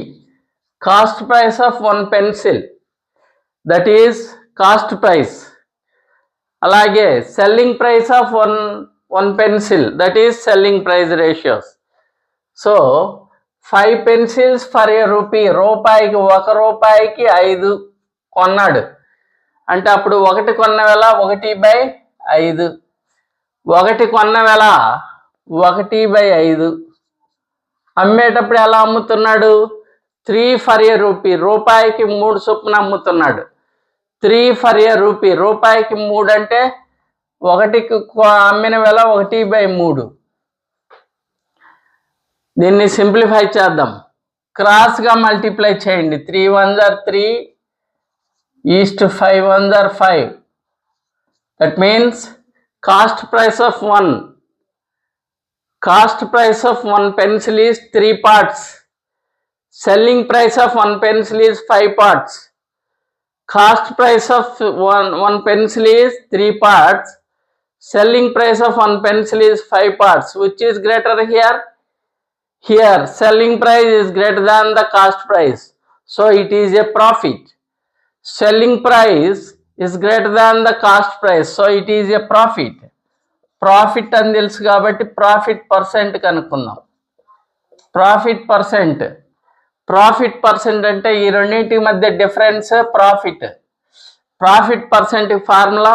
Cost price of one pencil, that is cost price. అలాగే selling price of one pencil, that is selling price ratios. So 5 pencils for a rupee, రూపాయికి 1 రూపాయికి 5 కొన్నాడు అంటే అప్పుడు 1 కొన్న వెల 1/5, 1 కొన్న వెల 1/5. అమ్మేటప్పుడు ఎలా అమ్ముతున్నాడు? 3 ఫర్ ఏ రూపీ, రూపాయికి 3 చొప్పున అమ్ముతున్నాడు. 3 ఫర్ ఏ రూపీ, రూపాయికి 3 అంటే 1కి అమ్మిన వెల 1/3. దీన్ని సింప్లిఫై చేద్దాం. క్రాస్గా మల్టిప్లై చేయండి. 3 1s are 3 east 5 1s are 5. That means cost price of 1 pencil is 3 parts. Selling price of 1 pencil is 5 parts. Cost price of one pencil is 3 parts. Selling price of 1 pencil is 5 parts. Which is greater here? Here selling price is greater than the cost price, so it is a profit. Selling price is greater than the cost price, so it is a profit. Profit అని తెలుసు కాబట్టి profit percent కనుక్కుందాం. Profit percent అంటే ఈ రెండింటి మధ్య difference profit. Profit percent formula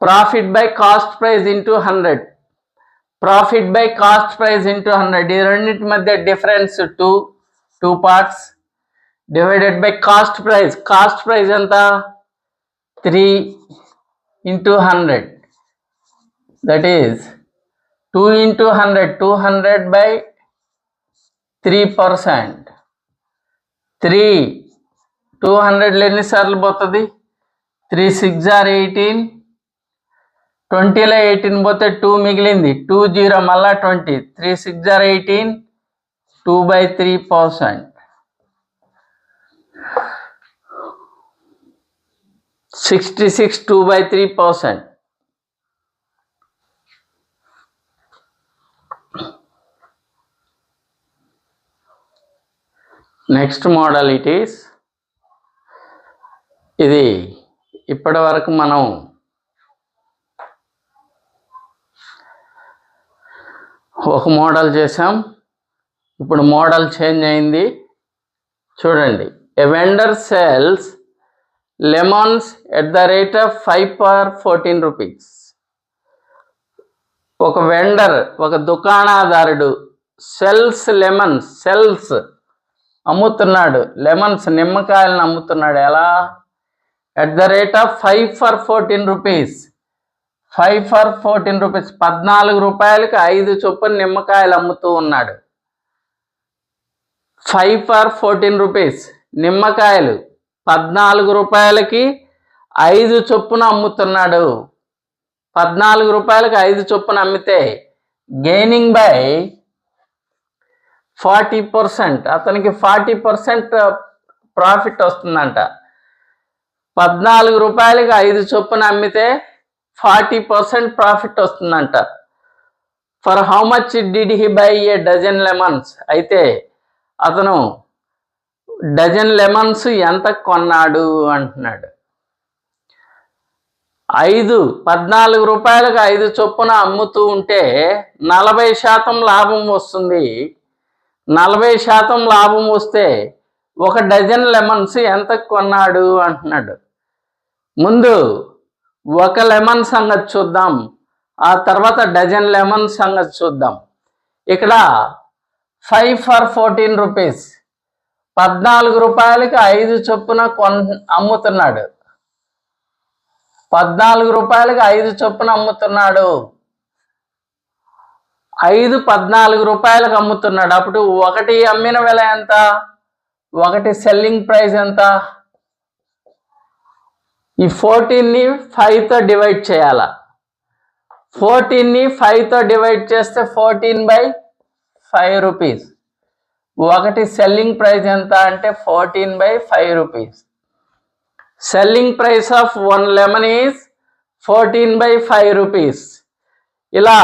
profit by cost price into 100. Profit by cost price into 100. ఈ రెండింటి మధ్య difference 2 parts divided by cost price. Cost price ఎంత? 3 into 100. That is 2 into 100, 200 by 3%. 200 ఎన్నిసార్లు పోతుంది? 3 6 are 18. 20లో 18 పోతే 2 మిగిలింది. 2 0 మళ్ళా 20. 3 6 are 18. 2/3%. 66 2/3%. Next model it is. ఇది ఇప్పటి వరకు మనం ఒక మోడల్ చేసాం. ఇప్పుడు మోడల్ చేంజ్ అయింది. చూడండి. A vendor sells lemons at the rate of 5 for 14 rupees. ఒక వెండర్, ఒక దుకాణదారుడు సెల్స్ అమ్ముతున్నాడు. లెమన్స్ నిమ్మకాయలను అమ్ముతున్నాడు. ఎలా? At the rate of 5 for 14 rupees. 5 for 14 rupees, 14 రూపాయలకి 5 చొప్పున నిమ్మకాయలు అమ్ముతూ ఉన్నాడు. 5 for 14 rupees నిమ్మకాయలు 14 రూపాయలకి 5 చొప్పున అమ్ముతున్నాడు. 14 రూపాయలకి 5 చొప్పున అమ్మితే గెయినింగ్ బై 40%. అతనికి 40% ప్రాఫిట్ వస్తుందంట. 14 రూపాయలకి 5 చొప్పున అమ్మితే 40% ప్రాఫిట్ వస్తుందంట. For how much did he buy a dozen lemons? అయితే అతను డజన్ లెమన్స్ ఎంత కొన్నాడు అంటున్నాడు. 14 రూపాయలకు 5 చొప్పున అమ్ముతూ ఉంటే 40% లాభం వస్తుంది. 40% లాభం వస్తే ఒక డజన్ లెమన్స్ ఎంత కొన్నాడు అంటున్నాడు. ముందు ఒక లెమన్ సంగతి చూద్దాం, ఆ తర్వాత డజన్ లెమన్ సంగతి చూద్దాం. ఇక్కడ 5 for 14 rupees 14 రూపాయలకి 5 చొప్పున అమ్ముతున్నాడు. 14 రూపాయలకి 5 చొప్పున అమ్ముతున్నాడు. 5 14 రూపాయలకు అమ్ముతున్నాడు. అప్పుడు ఒకటి అమ్మిన వెల ఎంత? ఒకటి సెల్లింగ్ ప్రైస్ ఎంత? ఈ 14ని 5తో డివైడ్ చేయాల. 14ని 5తో డివైడ్ చేస్తే 14/5 rupees. ఒకటి సెల్లింగ్ ప్రైస్ ఎంత అంటే 14/5 rupees. Selling price of 1 lemon is 14/5 rupees. ఇలా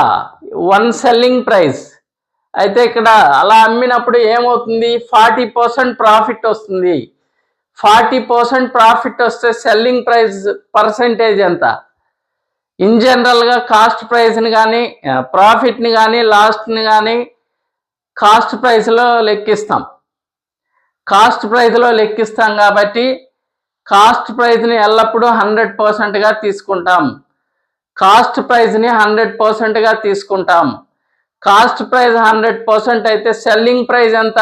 1 సెల్లింగ్ ప్రైస్. అయితే ఇక్కడ అలా అమ్మినప్పుడు ఏమవుతుంది? 40% ప్రాఫిట్ వస్తుంది. 40% ప్రాఫిట్ వస్తే సెల్లింగ్ ప్రైస్ పర్సెంటేజ్ ఎంత? ఇన్ జనరల్గా కాస్ట్ ప్రైస్ని కానీ ప్రాఫిట్ని కానీ లాస్ట్ని కానీ కాస్ట్ ప్రైస్లో లెక్కిస్తాం. కాస్ట్ ప్రైస్లో లెక్కిస్తాం కాబట్టి కాస్ట్ ప్రైస్ని ఎల్లప్పుడూ 100%గా తీసుకుంటాం. కాస్ట్ ప్రైస్ని 100%గా తీసుకుంటాం. కాస్ట్ ప్రైస్ 100% అయితే సెల్లింగ్ ప్రైస్ ఎంత?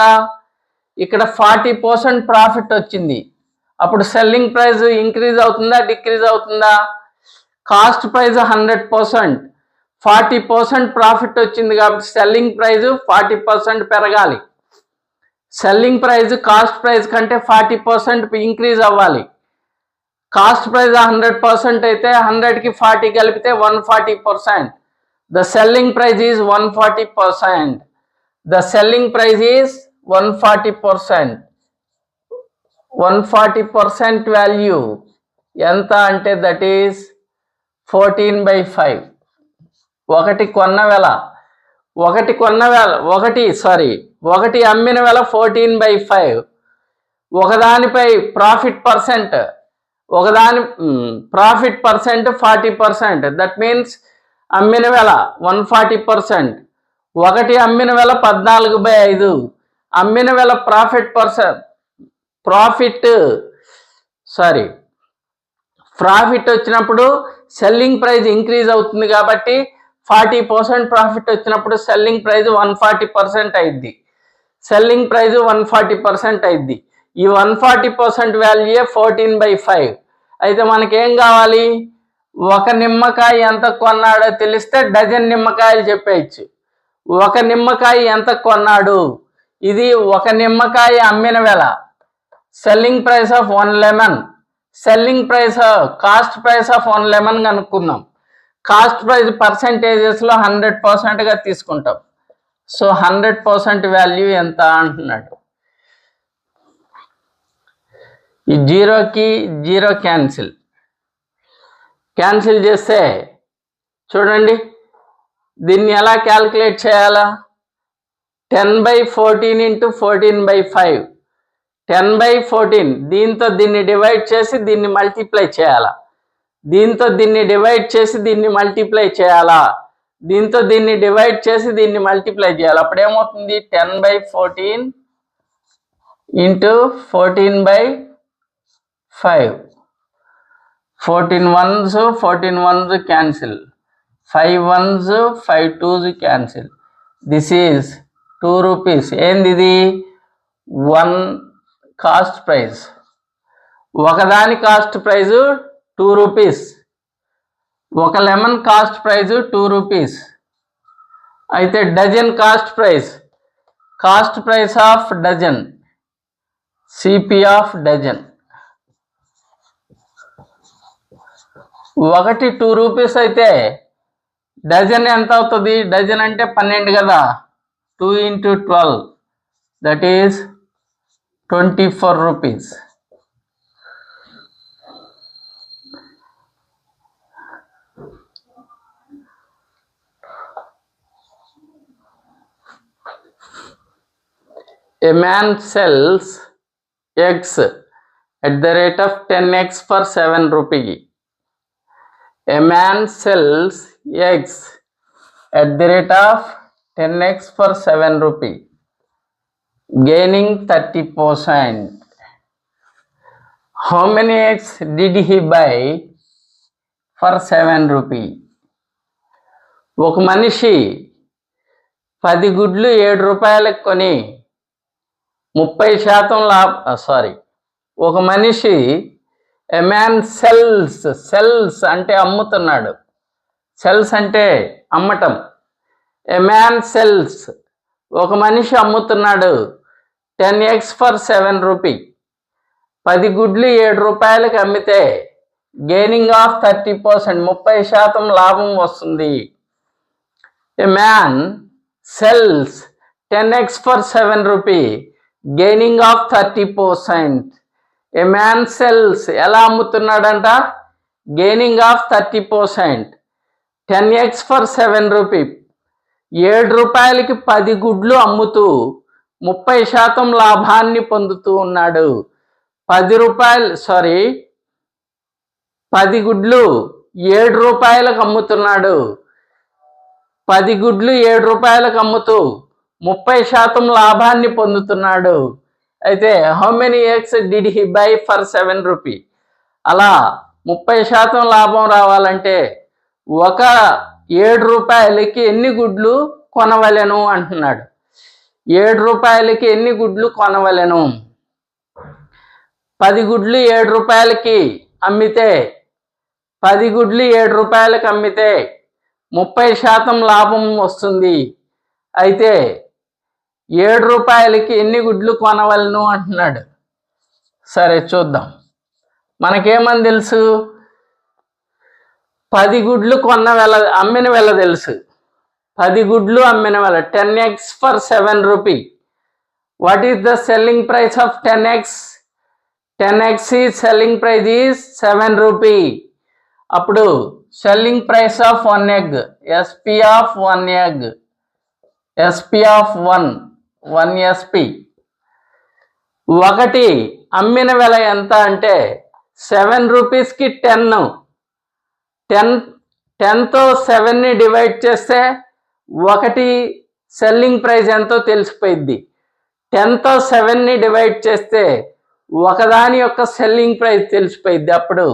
ఇక్కడ 40% ప్రాఫిట్ వచ్చింది. అప్పుడు సెల్లింగ్ ప్రైస్ ఇంక్రీజ్ అవుతుందా డిక్రీజ్ అవుతుందా? కాస్ట్ ప్రైస్ 100%, 40% ప్రాఫిట్ వచ్చింది కాబట్టి సెల్లింగ్ ప్రైస్ 40% పెరగాలి. సెల్లింగ్ ప్రైస్ కాస్ట్ ప్రైస్ కంటే 40% ఇంక్రీజ్ అవ్వాలి. కాస్ట్ ప్రైస్ 100% అయితే 100కి 40 కలిపితే 140%. The selling price is 140%. The selling price is 140%. 140% value ఎంత అంటే దట్ ఈస్ 14/5. ఒకటి అమ్మిన వేల 14/5. ఒకదానిపై ప్రాఫిట్ పర్సెంట్ 40%. దట్ మీన్స్ అమ్మిన వేల 140%. ఒకటి అమ్మిన వేల 14/5. అమ్మిన వేల ప్రాఫిట్ వచ్చినప్పుడు సెల్లింగ్ ప్రైస్ ఇంక్రీజ్ అవుతుంది కాబట్టి 40% ప్రాఫిట్ వచ్చినప్పుడు సెల్లింగ్ ప్రైస్ 140% అయింది. సెల్లింగ్ ప్రైస్ 140% అయింది. ఈ 140% వాల్యూ 14/5. అయితే మనకేం కావాలి? ఒక నిమ్మకాయ ఎంత కొన్నాడో తెలిస్తే డజన్ నిమ్మకాయలు చెప్పేయచ్చు. ఒక నిమ్మకాయ ఎంత కొన్నాడు? ఇది ఒక నిమ్మకాయ అమ్మిన వేల. Selling price of 1 lemon. Cost price of 1 lemon కనుక్కుందాం. కాస్ట్ ప్రైస్ పర్సెంటేజెస్లో 100%గా తీసుకుంటాం. సో 100% వాల్యూ ఎంత అంటున్నాడు. ఈ 0కి 0 క్యాన్సిల్ చేస్తే చూడండి దీన్ని ఎలా క్యాల్కులేట్ చేయాలా? 10/14 × 14/5. 10/14 దీంతో దీన్ని డివైడ్ చేసి దీన్ని మల్టిప్లై చేయాలా? దీంతో దీన్ని డివైడ్ చేసి దీన్ని మల్టిప్లై చేయాలా? దీంతో దీన్ని డివైడ్ చేసి దీన్ని మల్టిప్లై చేయాలి. అప్పుడు ఏమవుతుంది? 10/14 × 14/5. 14 ones 14 ones cancel. 5 ones 5 twos cancel. This is 2 rupees. ఏందిది? 1 కాస్ట్ ప్రైస్. ఒకదాని కాస్ట్ ప్రైజ్ 2 రూపీస్. ఒక లెమన్ కాస్ట్ ప్రైజ్ 2 రూపీస్. అయితే dozen cost price of dozen, CP of dozen. ఒకటి 2 రూపీస్ అయితే డజన్ ఎంత అవుతుంది? డజన్ అంటే 12 కదా. 2 × 12 that is 24 rupees. A man sells eggs at the rate of 10x for 7 rupee. A man sells eggs at the rate of 10x for 7 rupee, gaining 30%. How many eggs did he buy for 7 rupee? ఒక మనిషి 10 గుడ్లు 7 రూపాయలకు కొని 30% ఒక మనిషి ఎ man cells అంటే అమ్ముతున్నాడు. Cells అంటే అమ్మటం. ఎ మ్యాన్ సెల్స్ ఒక మనిషి అమ్ముతున్నాడు 10x for 7 రూపీ. 10 గుడ్లు 7 రూపాయలకి అమ్మితే గెయినింగ్ ఆఫ్ 30%, 30% లాభం వస్తుంది. A man sells 10x for 7 rupee, gaining of 30%. A man sells ఎలా అమ్ముతున్నాడంట? Gaining of 30%. 10x for 7 rupee, 7 రూపాయలకి 10 గుడ్లు అమ్ముతూ 30% లాభాన్ని పొందుతూ ఉన్నాడు. 10 గుడ్లు 7 రూపాయలకు అమ్ముతున్నాడు. 10 గుడ్లు 7 రూపాయలకు అమ్ముతూ 30% లాభాన్ని పొందుతున్నాడు. అయితే how many eggs did he by for 7 rupee? అలా 30% లాభం రావాలంటే ఒక 7 రూపాయలకి ఎన్ని గుడ్లు కొనవలెను అంటున్నాడు. 7 రూపాయలకి ఎన్ని గుడ్లు కొనవలెను? 10 గుడ్లు 7 రూపాయలకి అమ్మితే 10 గుడ్లు 7 రూపాయలకి అమ్మితే 30% లాభం వస్తుంది. అయితే 7 రూపాయలకి ఎన్ని గుడ్లు కొనవలను అంటున్నాడు. సరే చూద్దాం. మనకేమని తెలుసు? 10 గుడ్లు అమ్మిన వెల తెలుసు. 10 గుడ్లు అమ్మిన వెల 10 eggs for 7 rupee. What is the selling price of 10 eggs? 10 eggs is selling price is 7 rupee. అప్పుడు selling price of 1 egg, SP of 1 egg, SP of 1 SP. ఒకటి అమ్మిన వెల ఎంత అంటే 7 రూపీస్కి 10తో 7ని డివైడ్ చేస్తే ఒకటి సెల్లింగ్ ప్రైస్ ఎంతో తెలిసిపోయింది. 10తో 7ని డివైడ్ చేస్తే ఒకదాని యొక్క సెల్లింగ్ ప్రైస్ తెలిసిపోయింది. అప్పుడు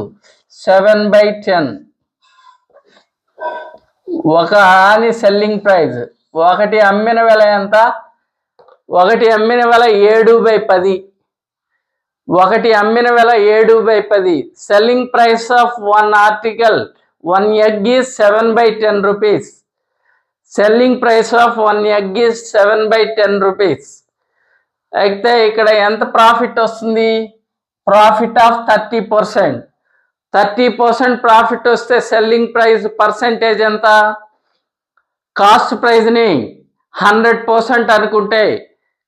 7/10 ఒకదాని సెల్లింగ్ ప్రైస్. ఒకటి అమ్మిన వెల ఎంత? ఒకటి అమ్మిన వెల 7/10. ఒకటి అమ్మిన వెల 7/10. Selling price of 1 article 1 egg is 7/10 rupees. Selling price of 1 egg is 7/10 rupees. అయితే ఇక్కడ ఎంత ప్రాఫిట్ వస్తుంది? Profit of 30%. 30% ప్రాఫిట్ వస్తే సెల్లింగ్ ప్రైస్ పర్సెంటేజ్ ఎంత? కాస్ట్ ప్రైజ్ని 100% అనుకుంటే,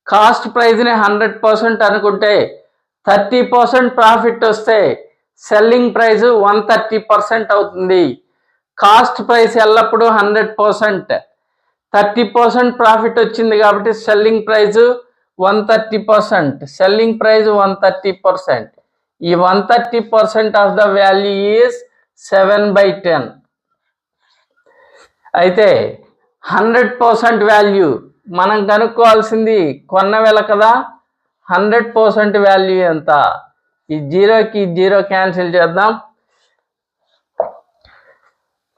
కాస్ట్ ప్రైజ్ని 100% అనుకుంటే 30% ప్రాఫిట్ వస్తే సెల్లింగ్ ప్రైస్ 130% అవుతుంది. కాస్ట్ ప్రైస్ ఎల్లప్పుడూ 100%. 30% ప్రాఫిట్ వచ్చింది కాబట్టి సెల్లింగ్ ప్రైస్ 130%. Selling price 130%. ఈ 130% ఆఫ్ ద వాల్యూ ఈజ్ 7/10. అయితే 100% వాల్యూ మనం కనుక్కోవాల్సింది కొన్న వెల కదా. 100% వాల్యూ ఎంత? ఈ 0కి 0 క్యాన్సిల్ చేద్దాం.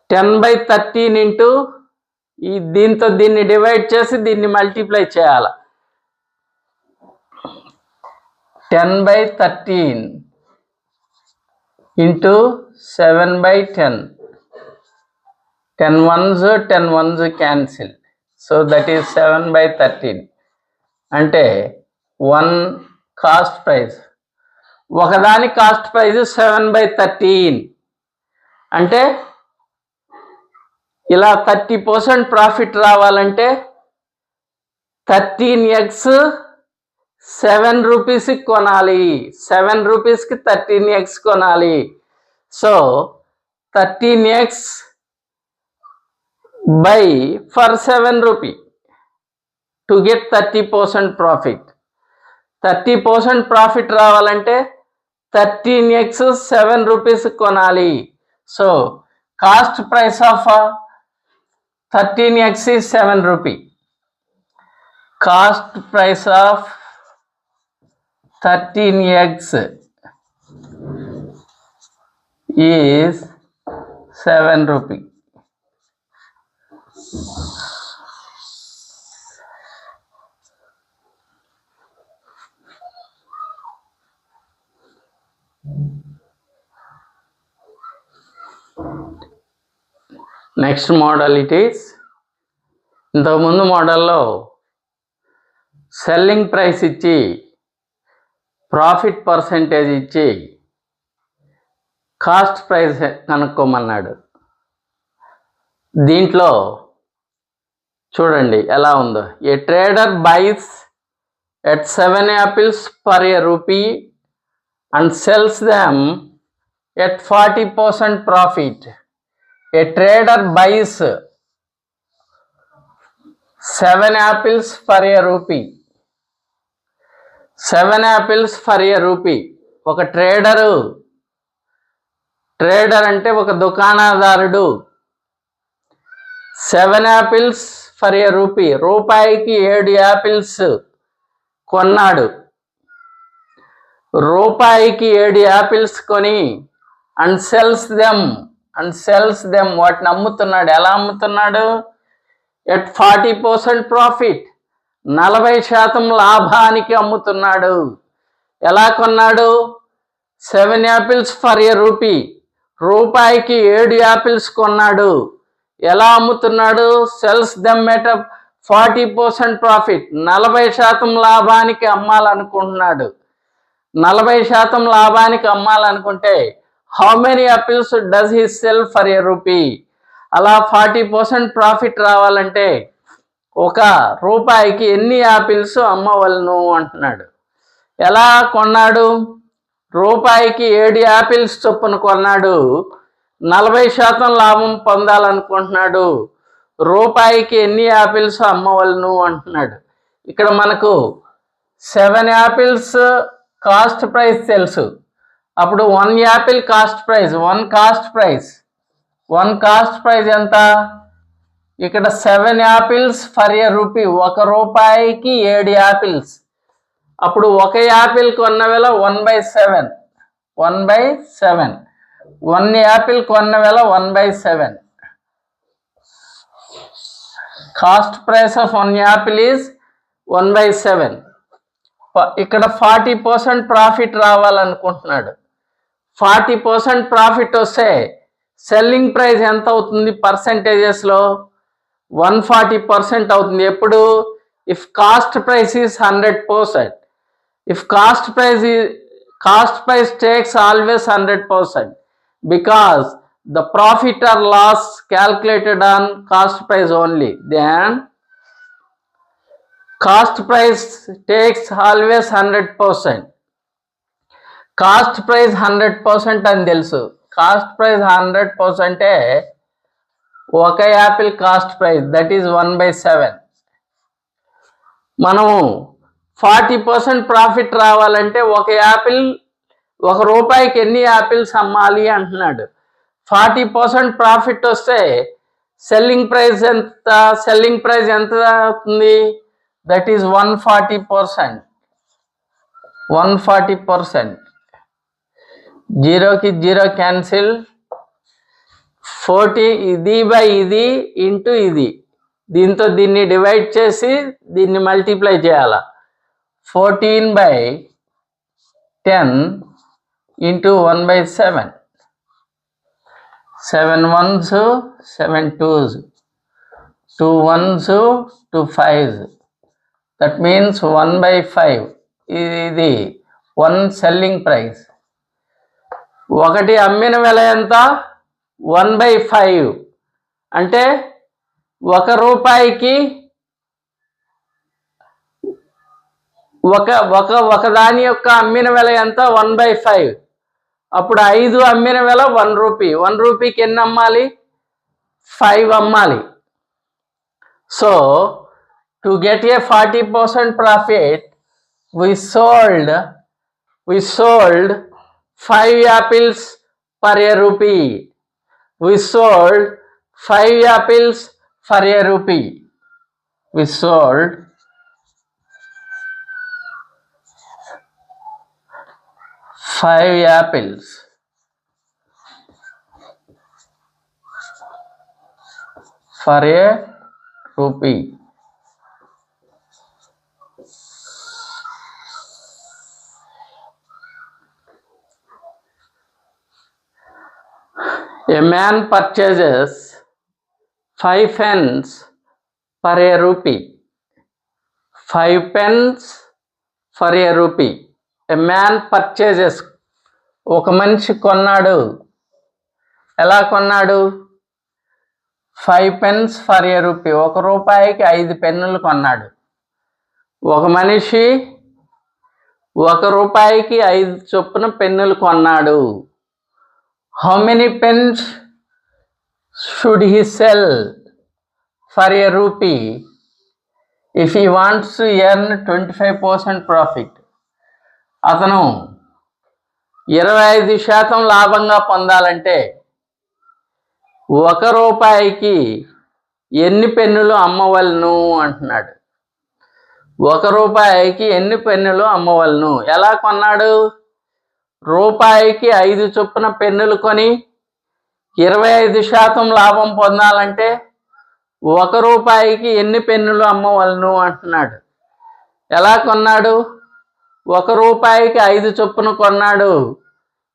10/13 ఇంటూ దీంతో దీన్ని డివైడ్ చేసి దీన్ని మల్టిప్లై చేయాలి. 10/13 into 7/10. 10 ones cancel. So that is 7/13. అంటే 1 కాస్ట్ ప్రైస్, ఒకదాని కాస్ట్ ప్రైస్ 7/13. అంటే ఇలా 30% ప్రాఫిట్ రావాలంటే 13 eggs 7 రూపీస్కి కొనాలి. 7 రూపీస్కి 13 eggs కొనాలి. So 13 eggs buy for 7 rupee to get 30% profit. 30% profit రావాలంటే 13 eggs 7 రూపీస్ కొనాలి. So cost price of 13 eggs is 7 rupee. Cost price of 13 eggs is 7 rupee. Next model it is. ఇంతకుముందు మోడల్లో selling price ఇచ్చి profit percentage ఇచ్చి cost price కనుక్కోమన్నాడు. దీంట్లో చూడండి ఎలా ఉందో. A trader buys at 7 apples for a rupee and sells them at 40% profit. A trader buys 7 apples for a rupee. 7 apples for a rupee. ఒక ట్రేడర్ అంటే ఒక దుకాణదారుడు 7 apples ఫర్ ఏ రూపీ, రూపాయికి 7 apples కొన్నాడు. రూపాయికి 7 యాపిల్స్ కొని and cells them వాటిని అమ్ముతున్నాడు. ఎలా అమ్ముతున్నాడు? ఎట్ 40% ప్రాఫిట్, 40% లాభానికి అమ్ముతున్నాడు. ఎలా కొన్నాడు? 7 యాపిల్స్ ఫర్ ఏ రూపీ, రూపాయికి 7 యాపిల్స్ కొన్నాడు. ఎలా అమ్ముతున్నాడు? సెల్స్ దెమ్ ఎట్ 40% ప్రాఫిట్, 40% లాభానికి అమ్మాలనుకుంటున్నాడు. 40% లాభానికి అమ్మాలనుకుంటే how many apples does he cell for a rupee? అలా 40% ప్రాఫిట్ రావాలంటే ఒక రూపాయికి ఎన్ని యాపిల్స్ అమ్మవలను అంటున్నాడు. ఎలా కొన్నాడు? రూపాయికి 7 యాపిల్స్ చొప్పున కొన్నాడు. 40% లాభం పొందాలనుకుంటున్నాడు. రూపాయికి ఎన్ని యాపిల్స్ అమ్మవలను అంటున్నాడు. ఇక్కడ మనకు 7 యాపిల్స్ కాస్ట్ ప్రైస్ తెలుసు. అప్పుడు 1 Apple cost price, 1 cost price ఎంత? ఇక్కడ 7 యాపిల్స్ ఫర్ ఏ రూపీ, 1 రూపాయికి 7 యాపిల్స్. అప్పుడు 1 యాపిల్ కొన్న వేళ 1/7, 1 యాపిల్ కొన్న వేళ 1/7. Cost price of 1 Apple is 1/7. ఇక్కడ 40% ప్రాఫిట్ రావాలనుకుంటున్నాడు. 40% ప్రాఫిట్ వస్తే సెల్లింగ్ ప్రైస్ ఎంత అవుతుంది పర్సెంటేజెస్లో? 140% అవుతుంది. ఎప్పుడు? If cost price is 100%. If cost price takes always 100%, because the profit or loss calculated on cost price only. Then cost price takes always 100%. Cost price 100% అని తెలుసు. Cost price 100% 1 Apple cost price, that is 1/7. మనము 40% profit రావాలంటే 1 Apple, 1 రూపాయికి ఎన్ని apples అమ్మాలి అంటున్నాడు. 40% profit వస్తే selling price ఎంత అవుతుంది? That is 140%. 140%. 0కి 0 క్యాన్సిల్. 40 ఇది బై ఇది ఇంటూ ఇది, దీంతో దీన్ని డివైడ్ చేసి దీన్ని మల్టిప్లై చేయాలి. 14/10 into 1/7. 7 1s 7 2s, 2 1s 2 5s. That means 1/5. ఇది 1 సెల్లింగ్ ప్రైస్. 1 అమ్మిన వెల ఎంత? 1/5. అంటే 1 రూపాయికి ఒక దాని యొక్క అమ్మిన వెల ఎంత? 1/5. అప్పుడు 5 అమ్మిన వెల 1 రూపీ. 1 రూపీకి ఎన్ని అమ్మాలి? 5 అమ్మాలి. So to get a 40% profit, we sold 5 apples for a rupee. We sold 5 apples for a rupee. We sold 5 apples for a rupee. A man purchases 5 pens for a rupee. 5 pens for a rupee. A man purchases. ఒక మనిషి కొన్నాడు. ఎలా కొన్నాడు? 5 pens for a rupee. 1 రూపాయికి 5 పెన్నులు కొన్నాడు. ఒక మనిషి 1 రూపాయికి 5 చొప్పున పెన్నులు కొన్నాడు. How many pens should he sell for a rupee if he wants to earn 25% profit? అతను 25% లాభంగా పొందాలంటే 1 రూపాయికి ఎన్ని పెన్నులు అమ్మవలను అంటున్నాడు. 1 రూపాయికి ఎన్ని పెన్నులు అమ్మవలను? ఎలా కొన్నాడు? రూపాయికి 5 చొప్పున పెన్నులు కొని 25% లాభం పొందాలంటే 1 రూపాయికి ఎన్ని పెన్నులు అమ్మవలను అంటున్నాడు. ఎలా కొన్నాడు? 1 రూపాయికి 5 చొప్పున కొన్నాడు.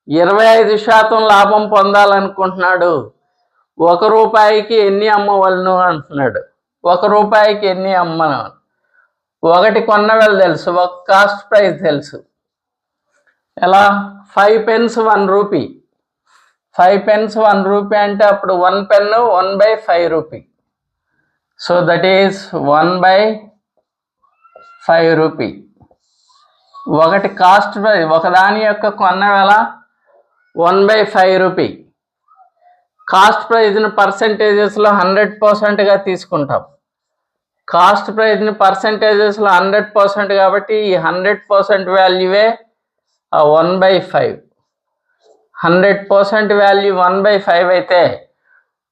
25% లాభం పొందాలనుకుంటున్నాడు. 1 రూపాయికి ఎన్ని అమ్మవలను అంటున్నాడు. 1 రూపాయికి ఎన్ని అమ్మను? ఒకటి కొన్న వేళ తెలుసు, ఒక కాస్ట్ ప్రైస్ తెలుసు. ఎలా? 5 pence 1 rupee. 5 pence 1 rupee అంటే అప్పుడు 1 penny 1/5 rupee. So that is 1/5 rupee. ఒకటి కాస్ట్ ప్రైస్, ఒకదాని యొక్క కొన్న వేళ 1/5 rupee. కాస్ట్ ప్రైజ్ని పర్సెంటేజెస్లో 100%గా తీసుకుంటాం. కాస్ట్ ప్రైజ్ని పర్సెంటేజెస్లో 100% కాబట్టి ఈ 100% వాల్యూవే 1/5. 100% వాల్యూ 1/5 అయితే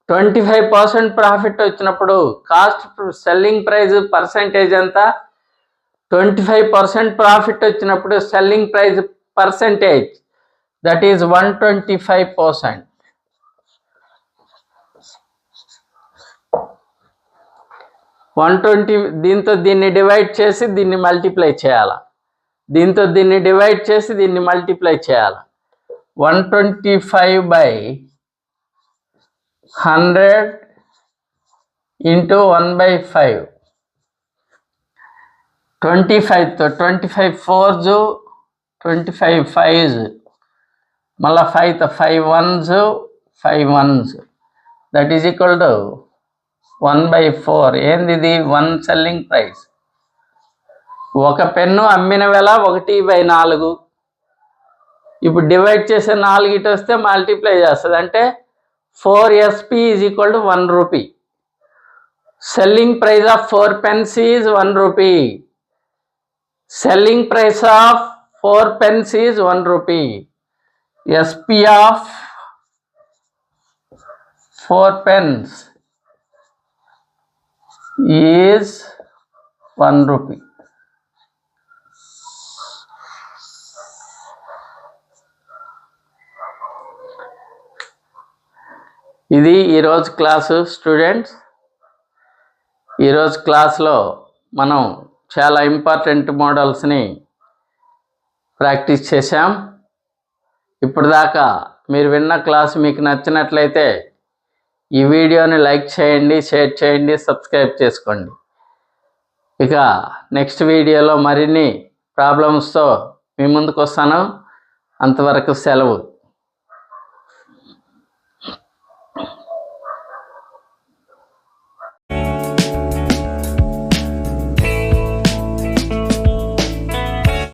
25% ప్రాఫిట్ వచ్చినప్పుడు కాస్ట్ సెల్లింగ్ ప్రైజ్ పర్సెంటేజ్ ఎంత? 25% ప్రాఫిట్ వచ్చినప్పుడు selling praise percentage that is 125%. 120 దీంతో దీన్ని డివైడ్ చేసి దీన్ని మల్టిప్లై చేయాలి. దీంతో దీన్ని డివైడ్ చేసి దీన్ని మల్టిప్లై చేయాలి. 125/100 ఇంటూ 1/5. 25తో 25 4s 25 5s, మళ్ళీ 5తో 5 1s 5 1s, that is equal to 1/4. ఏంది ఇది? 1 సెల్లింగ్ ప్రైస్. ఒక పెన్ను అమ్మిన వేళ 1/4. ఇప్పుడు డివైడ్ చేసే 4 ఇటు వస్తే మల్టిప్లై చేస్తుంది, అంటే 4SP is equal to 1 rupee. Selling price of 4 pence is 1 rupee. Selling price of 4 pence is 1 rupee. SP of 4 pence is 1 rupee. ఇది ఈరోజు క్లాసు స్టూడెంట్స్. ఈరోజు క్లాస్లో మనం చాలా ఇంపార్టెంట్ మోడల్స్ని ప్రాక్టీస్ చేశాం. ఇప్పుడు దాకా మీరు విన్న క్లాస్ మీకు నచ్చినట్లయితే ఈ వీడియోని లైక్ చేయండి, షేర్ చేయండి, సబ్స్క్రైబ్ చేసుకోండి. ఇక నెక్స్ట్ వీడియోలో మరిన్ని ప్రాబ్లమ్స్తో మీ ముందుకు వస్తాను. అంతవరకు సెలవు.